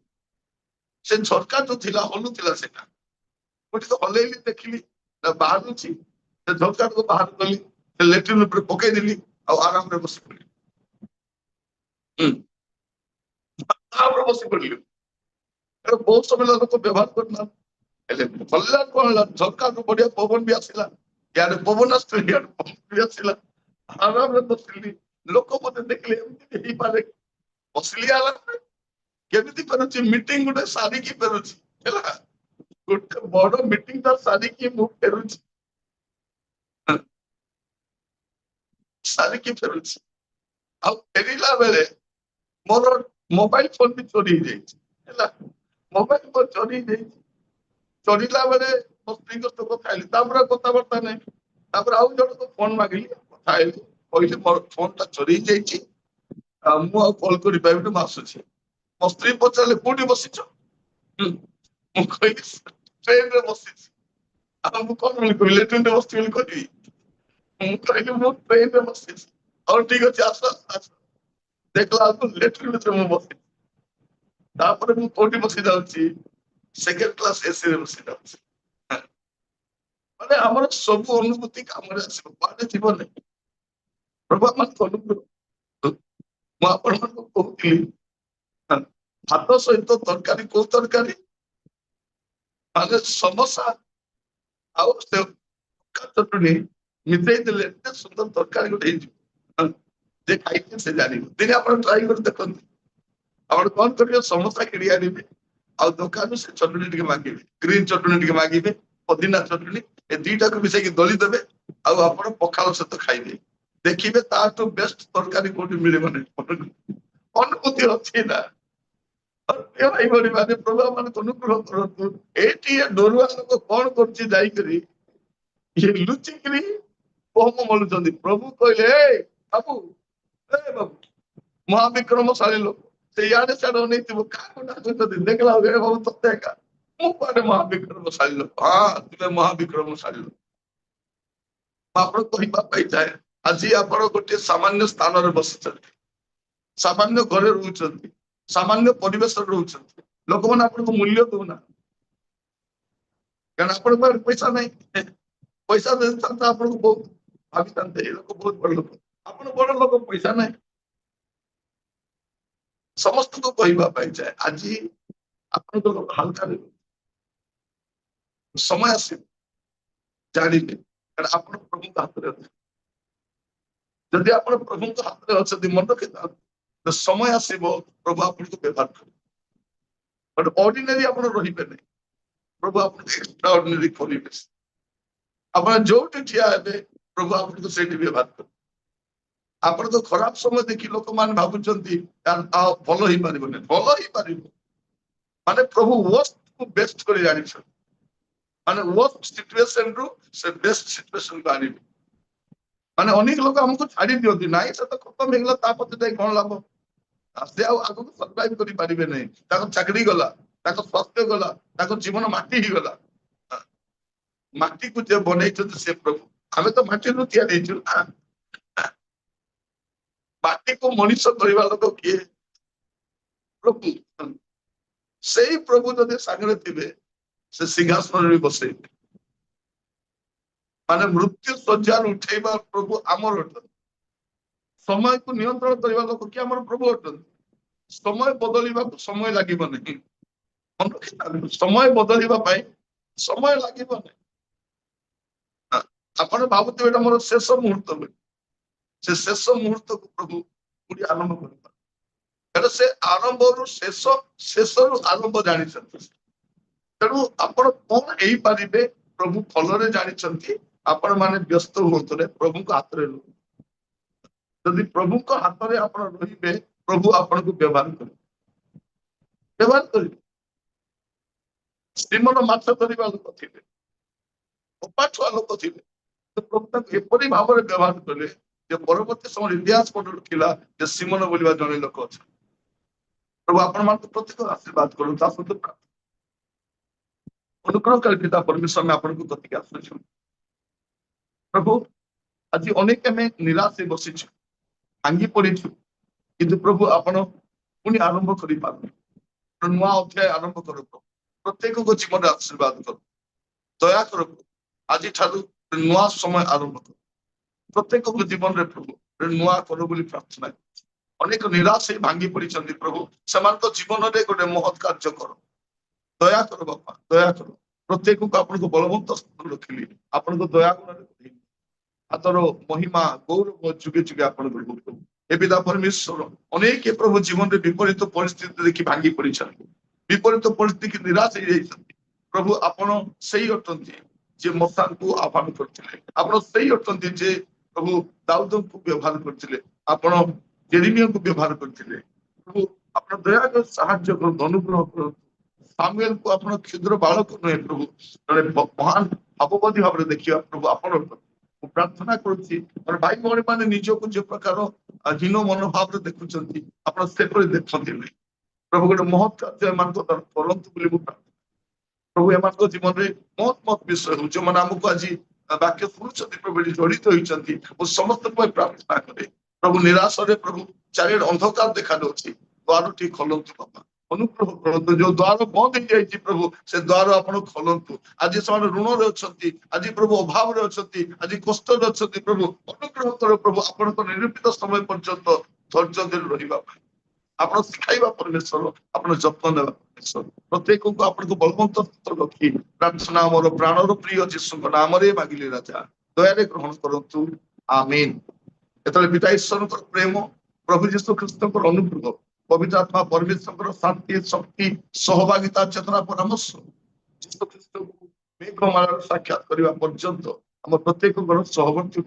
से झरका जो थिला हलु थिला सेटा कोठी तो हलेली देखिली बाहरुछि से झरका को बाहर कली से लेट्रिन ऊपर पके दिली आ आराम रे बसी पड़ी आप बसी पड़ी बहुत समय लोग व्यवहार करना भल्ला कौन झरका को बढ़िया पवन भी आसिला यार पवन आसिला यार पवन भी आसिला आराम रे बसिली लोक मते देखले एमती हेई पारे बसिली आराम केमिति करूची मीटिंग गुटे सारी की करूची हैला गुटे बड़ मीटिंग ता सारी की मु करूची सारी की करूची आ फेरिला बेले मोर मोबाइल फोन भी चोरी हो जाइछि हैला मोबाइल फोन चोरी हो जाइछि चोरीला बेले मो स्त्री को କଥା ହେଲି ତାପରେ କଥାବାର୍ତ୍ତା ନାହିଁ ତାପରେ ଆଉ ଜଣକୁ ଫୋନ ମାଗିଲି କଥା ହେଲି କହିଲି ମୋର ଫୋନ ଟା ଚୋରି ଯାଇଛି ମୁଁ ଆଉ କଲ୍ କରିପାରିବିନି ମୁଁ ଆସୁଛି ମୋ ସ୍ତ୍ରୀ ପଚାରିଲେ କୋଉଠି ବସିଛ ମୁଁ କହିଲି ଟ୍ରେନରେ ବସିଛି ଆଉ ମୁଁ କଣ କହିଲି ଟ୍ରେନରେ ବସିଛି ବୋଲି କହିବି ମୁଁ କହିଲି ମୁଁ ଟ୍ରେନରେ ବସିଛି ହଉ ଠିକ ଅଛି ଆସ ଆସ ଦେଖିଲା ବେଳକୁ ଲେଟ୍ରିନ୍ ଭିତରେ ମୁଁ ବସିଛି ତାପରେ ମୁଁ କୋଉଠି ବସି ଯାଉଛି सेकेंड क्लास एसी रे बसी जाଉଛି ମାନେ ଆମର ସବୁ ଅନୁଭୂତି କାମରେ ଆସିବ ମାନେ ଜୀବନ ପ୍ରଭୁ ଆମକୁ ଅନୁଗ୍ରହ ମୁଁ ଆପଣଙ୍କୁ କହୁଥିଲି ଭାତ ସହିତ ତରକାରୀ କୋଉ ତରକାରୀ ମାନେ ସମୋସା ଆଉ ସେ ଚଟଣି ମିଶେଇ ଦେଲେ ଏତେ ସୁନ୍ଦର ତରକାରୀ ଗୋଟେ ହେଇଯିବ ଯେ ଖାଇକି ସେ ଜାଣିବ ଦିନେ ଆପଣ ଟ୍ରାଏ କରି ଦେଖନ୍ତୁ ଆପଣ କଣ କରିବେ ସମୋସା କିଣି ଆଣିବେ ଆଉ ଦୋକାନରୁ ସେ ଚଟଣି ଟିକେ ମାଗିବେ ଗ୍ରୀନ ଚଟଣି ଟିକେ ମାଗିବେ ପଦିନା ଚଟଣି ଏ ଦିଟାକୁ ମିଶେଇକି ଦଳି ଦେବେ ଆଉ ଆପଣ ପଖାଳ ସହିତ ଖାଇବେ ଦେଖିବେ ତାଠୁ ବେଷ୍ଟ ତରକାରୀ କୋଉଠି ମିଳିବନି ଅନୁଭୂତି ଅଛି ନା ଏଇଭଳି ମାନେ ପ୍ରଭୁ ମାନେ ଅନୁଗ୍ରହ କରନ୍ତୁ ଏଇଠି ଡରୁଆ ଲୋକ କଣ କରୁଛି ଯାଇକରି ଇଏ ଲୁଚିକିରି ପହମ ମଳୁଛନ୍ତି ପ୍ରଭୁ କହିଲେ ବାବୁ ବାବୁ ମହାବିକ୍ରମଶାଳୀ ଲୋକ ସେ ଇଆଡେ ସିଆଡେ ଅନେଇଥିବ କାହାକୁ ଡାକୁଛନ୍ତି ଦେଖିଲା ବେଳକୁ ବାବୁ ତତେ ଏକା ମୁଁ କୁଆଡେ ମହାବିକ୍ରମଶାଳୀ ଲୋକ ହଁ ତୁମେ ମହାବିକ୍ରମଶାଳୀ ଲୋକ ମୁଁ ଆପଣଙ୍କୁ କହିବା ପାଇଁ ଚାହେଁ ଆଜି ଆପଣ ଗୋଟିଏ ସାମାନ୍ୟ ସ୍ଥାନରେ ବସିଛନ୍ତି ସାମାନ୍ୟ ଘରେ ରହୁଛନ୍ତି ସାମାନ୍ୟ ପରିବେଶରେ ରହୁଛନ୍ତି ଲୋକମାନେ ଆପଣଙ୍କୁ ମୂଲ୍ୟ ଦଉନାହାନ୍ତି କାରଣ ଆପଣଙ୍କ ପାଖରେ ପଇସା ନାହିଁ ପଇସା ଦେଇଥାନ୍ତେ ଆପଣଙ୍କୁ ବହୁତ ଭାବିଥାନ୍ତେ ଏ ଲୋକ ବହୁତ ବଡ ଲୋକ ଆପଣ ବଡ ଲୋକ ପଇସା ନାହିଁ ସମସ୍ତଙ୍କୁ କହିବା ପାଇଁ ଚାହେଁ ଆଜି ଆପଣଙ୍କର ହାଲକା ସମୟ ଆସିବ ଜାଣିବେ କାରଣ ଆପଣ ପ୍ରଭୁଙ୍କ ହାତରେ ଅଛନ୍ତି ଯଦି ଆପଣ ପ୍ରଭୁଙ୍କ ହାତରେ ଅଛନ୍ତି ମନେ ରଖିଥାନ୍ତୁ ସମୟ ଆସିବ ପ୍ରଭୁ ଆପଣଙ୍କୁ ବ୍ୟବହାର କରିବେ ବଟ୍ ଅର୍ଡିନାରୀ ଆପଣ ରହିବେ ନାହିଁ ପ୍ରଭୁ ଆପଣଙ୍କୁ ଏକ୍ସଟ୍ରା ଅର୍ଡିନାରୀ କରିବେ ଆପଣ ଯୋଉଠି ଠିଆ ହେବେ ପ୍ରଭୁ ଆପଣଙ୍କୁ ସେଇଠି ବ୍ୟବହାର କରିବେ ଆପଣ ତ ଖରାପ ସମୟ ଦେଖି ଲୋକମାନେ ଭାବୁଛନ୍ତି ଭଲ ହେଇପାରିବନି ଭଲ ହେଇପାରିବ ମାନେ ପ୍ରଭୁ ୱର୍ଷ୍ଟ କୁ ବେଷ୍ଟ କରି ଜାଣିଛନ୍ତି ମାନେ ୱର୍ଷ୍ଟ ସିଚୁଏସନ ରୁ ସେ ବେଷ୍ଟ ସିଚୁଏସନ କୁ ଆଣିବେ ମାନେ ଅନେକ ଲୋକ ଆମକୁ ଛାଡି ଦିଅନ୍ତି ନାଇଁ ସେ ତ ଖତମ ହେଇଗଲା ତା ପଛରେ ଯାଇ କଣ ଲାଭ ସେ ଆଉ ଆଗକୁ ସର୍ଭାଇଭ କରିପାରିବେ ନାହିଁ ତାଙ୍କ ଚାକିରି ଗଲା ତାଙ୍କ ସ୍ୱାସ୍ଥ୍ୟ ଗଲା ତାଙ୍କ ଜୀବନ ମାଟି ହେଇଗଲା ମାଟିକୁ ଯେ ବନେଇଛନ୍ତି ସେ ପ୍ରଭୁ ଆମେ ତ ମାଟିରୁ ତିଆରି ହେଇଛୁ ନା ମାଟିକୁ ମଣିଷ କରିବା ଲୋକ କିଏ ପ୍ରଭୁ ସେଇ ପ୍ରଭୁ ଯଦି ସାଙ୍ଗରେ ଥିବେ ସେ ସିଂହାସନରେ ବସେଇବେ ମାନେ ମୃତ୍ୟୁ ଶଯ୍ୟାରୁ ଉଠେଇବା ପ୍ରଭୁ ଆମର ଅଟନ୍ତି ସମୟକୁ ନିୟନ୍ତ୍ରଣ କରିବା ଲୋକ କିଏ ଆମର ପ୍ରଭୁ ଅଟନ୍ତି ସମୟ ବଦଳିବାକୁ ସମୟ ଲାଗିବ ନାହିଁ ସମୟ ବଦଳିବା ପାଇଁ ସମୟ ଲାଗିବ ନାହିଁ ଆପଣ ଭାବୁଥିବେ ଏଇଟା ମୋର ଶେଷ ମୁହୂର୍ତ୍ତ ବୋଲି ସେ ଶେଷ ମୁହୂର୍ତ୍ତକୁ ପ୍ରଭୁ ପୁଣି ଆରମ୍ଭ କରିପାରେ କାରଣ ସେ ଆରମ୍ଭରୁ ଶେଷରୁ ଆରମ୍ଭ ଜାଣିଛନ୍ତି ତେଣୁ ଆପଣ କଣ ହେଇପାରିବେ ପ୍ରଭୁ ଭଲରେ ଜାଣିଛନ୍ତି ଆପଣ ମାନେ ବ୍ୟସ୍ତ ହୁଅନ୍ତୁନି ପ୍ରଭୁଙ୍କ ହାତରେ ରୁହନ୍ତୁ ଯଦି ପ୍ରଭୁଙ୍କ ହାତରେ ଆପଣ ରହିବେ ପ୍ରଭୁ ଆପଣଙ୍କୁ ବ୍ୟବହାର କରିବେ ଶ୍ରୀମନ ମାଛ ଧରିବା ଲୋକ ଥିଲେ ଅପାଠୁଆ ଲୋକ ଥିଲେ ପ୍ରଭୁ ତାଙ୍କୁ ଏପରି ଭାବରେ ବ୍ୟବହାର କଲେ ଯେ ପରବର୍ତ୍ତୀ ସମୟରେ ଇତିହାସ ପଟ ଥିଲା ଯେ ସିମନ ବୋଲିବା ଜଣେ ଲୋକ ଅଛନ୍ତି ପ୍ରଭୁ ଆପଣ ମାନଙ୍କୁ ପ୍ରତ୍ୟେକ ଆଶୀର୍ବାଦ କରନ୍ତୁ ତା ସହିତ ଅନୁଗ୍ରହକାରୀ ପିତା ପରମେଶ୍ୱର ଆମେ ଆପଣଙ୍କ କତିକି ଆସୁଛୁ ପ୍ରଭୁ। ଆଜି ଅନେକ ଆମେ ନିରାଶ ହେଇ ବସିଛୁ, ଭାଙ୍ଗି ପଡିଛୁ, କିନ୍ତୁ ପ୍ରଭୁ ଆପଣ ପୁଣି ଆରମ୍ଭ କରିପାରୁନି। ନୂଆ ଅଧ୍ୟାୟ ଆରମ୍ଭ କର ପ୍ରଭୁ, ପ୍ରତ୍ୟେକଙ୍କ ଜୀବନରେ ଆଶୀର୍ବାଦ କର, ଦୟା କର ପ୍ରଭୁ। ଆଜି ଠାରୁ ନୂଆ ସମୟ ଆରମ୍ଭ କର ପ୍ରତ୍ୟେକଙ୍କ ଜୀବନରେ ପ୍ରଭୁ, ନୂଆ କର ବୋଲି ପ୍ରାର୍ଥନା କରୁଛି। ଅନେକ ନିରାଶ ହେଇ ଭାଙ୍ଗି ପଡିଛନ୍ତି ପ୍ରଭୁ, ସେମାନଙ୍କ ଜୀବନରେ ଗୋଟେ ମହତ୍ କାର୍ଯ୍ୟ କର, ଦୟା କର ବାପା, ଦୟା କର। ପ୍ରତ୍ୟେକଙ୍କୁ ଆପଣଙ୍କ ବଳବନ୍ତ ସ୍ଥାନ ରଖିଲି, ଆପଣଙ୍କ ଦୟା ଗୁଣରେ ହାତର ମହିମା ଗୌରବ ଯୁଗେ ଯୁଗେ ଆପଣଙ୍କର ପ୍ରଭୁ। ଏ ପିତା ପରମେଶ୍ୱର ଅନେକ ପ୍ରଭୁ ଜୀବନରେ ବିପରୀତ ପରିସ୍ଥିତି ଦେଖି ଭାଙ୍ଗି ପଡିଛନ୍ତି, ବିପରୀତ ପରିସ୍ଥିତି ନିରାଶ ହେଇଯାଇଛନ୍ତି ପ୍ରଭୁ। ଆପଣ ସେଇ ଅଟନ୍ତି ଯେ ମଶାଙ୍କୁ ଆହ୍ୱାନ କରିଥିଲେ, ଆପଣ ସେଇ ଅଟନ୍ତି ଯେ ପ୍ରଭୁ ଦାଉଦଙ୍କୁ ବ୍ୟବହାର କରିଥିଲେ, ଆପଣ ଜେରେମିୟାକୁ ବ୍ୟବହାର କରିଥିଲେ ପ୍ରଭୁ। ଆପଣ ଦୟାକରି ସାହାଯ୍ୟ କରନ୍ତୁ, ଅନୁଗ୍ରହ କରନ୍ତୁ। ସାମୁଏଲକୁ ଆପଣ କ୍ଷୁଦ୍ର ବାଳକ ନୁହେଁ ପ୍ରଭୁ, ଜଣେ ମହାନ ଭାବବାଦୀ ଭାବରେ ଦେଖିବା ପ୍ରଭୁ ଆପଣ। ମୁଁ ପ୍ରାର୍ଥନା କରୁଛି ମୋର ଭାଇ ଭଉଣୀ ମାନେ ନିଜକୁ ଯୋଉ ପ୍ରକାର ହୀନ ମନୋଭାବରେ ଦେଖୁଛନ୍ତି, ଆପଣ ସେପରି ଦେଖନ୍ତି ନାହିଁ ପ୍ରଭୁ। ଗୋଟେ ମହତ୍ କାର୍ଯ୍ୟ ଏମାନଙ୍କ ଦ୍ୱାରା କରନ୍ତୁ ବୋଲି ମୁଁ ପ୍ରାର୍ଥନା ପ୍ରଭୁ। ଏମାନଙ୍କ ଜୀବନରେ ମହତ୍ ମହତ୍ ବିଷୟ ହଉ, ଯୋଉମାନେ ଆମକୁ ଆଜି ବାକ୍ୟ ଶୁଣୁଛନ୍ତି ପ୍ରଭୁ, ଜଡିତ ହୋଇଛନ୍ତି, ମୁଁ ସମସ୍ତଙ୍କ ପାଇଁ ପ୍ରାର୍ଥନା କରେ ପ୍ରଭୁ। ନିରାଶରେ ପ୍ରଭୁ ଚାରିଆଡେ ଅନ୍ଧକାର ଦେଖାଯାଉଛି, ଦ୍ୱାରଟି ଖୋଲନ୍ତୁ ବାପା, ଅନୁଗ୍ରହ କରନ୍ତୁ। ଯୋଉ ଦ୍ୱାର ବନ୍ଦ ହେଇଯାଇଛି ପ୍ରଭୁ, ସେ ଦ୍ୱାର ଆପଣ ଖୋଲନ୍ତୁ। ଆଜି ସେମାନେ ଋଣରେ ଅଛନ୍ତି, ଆଜି ପ୍ରଭୁ ଅଭାବରେ ଅଛନ୍ତି, ଆଜି କଷ୍ଟରେ ଅଛନ୍ତି ପ୍ରଭୁ, ଅନୁଗ୍ରହ କର ପ୍ରଭୁ। ଆପଣଙ୍କ ନିରୂପିତ ସମୟ ପର୍ଯ୍ୟନ୍ତ ଧୈର୍ଯ୍ୟ ଧରି ରହିବା ପାଇଁ ଆପଣ ଶିଖାଇବା ପରମେଶ୍ୱର, ଆପଣ ଯତ୍ନ ନେବା ପରମେଶ୍ୱର। ପ୍ରତ୍ୟେକଙ୍କୁ ଆପଣଙ୍କ ବଳବନ୍ତ ରଖି ପ୍ରାର୍ଥନା ଆମର ପ୍ରାଣର ପ୍ରିୟ ଯୀଶୁଙ୍କ ନାମରେ ମାଗିଲେ ରାଜା, ଦୟାରେ ଗ୍ରହଣ କରନ୍ତୁ, ଆମେନ୍। ଯେତେବେଳେ ପିତା ଈଶ୍ୱରଙ୍କର ପ୍ରେମ, ପ୍ରଭୁ ଯୀଶୁ ଖ୍ରୀଷ୍ଟଙ୍କର ଅନୁଗ୍ରହ, ପବିତ୍ର ଆତ୍ମା ପରମେଶ୍ୱରଙ୍କର ଶାନ୍ତି ଶକ୍ତି ସହଭାଗିତା ଚେତନା ପରାମର୍ଶ ଯୀଶୁ ଖ୍ରୀଷ୍ଟଙ୍କୁ ମେଘମାଳାରେ ସାକ୍ଷାତ କରିବା ପର୍ଯ୍ୟନ୍ତ ଆମ ପ୍ରତ୍ୟେକଙ୍କର ସହବର୍ତ୍ତୀ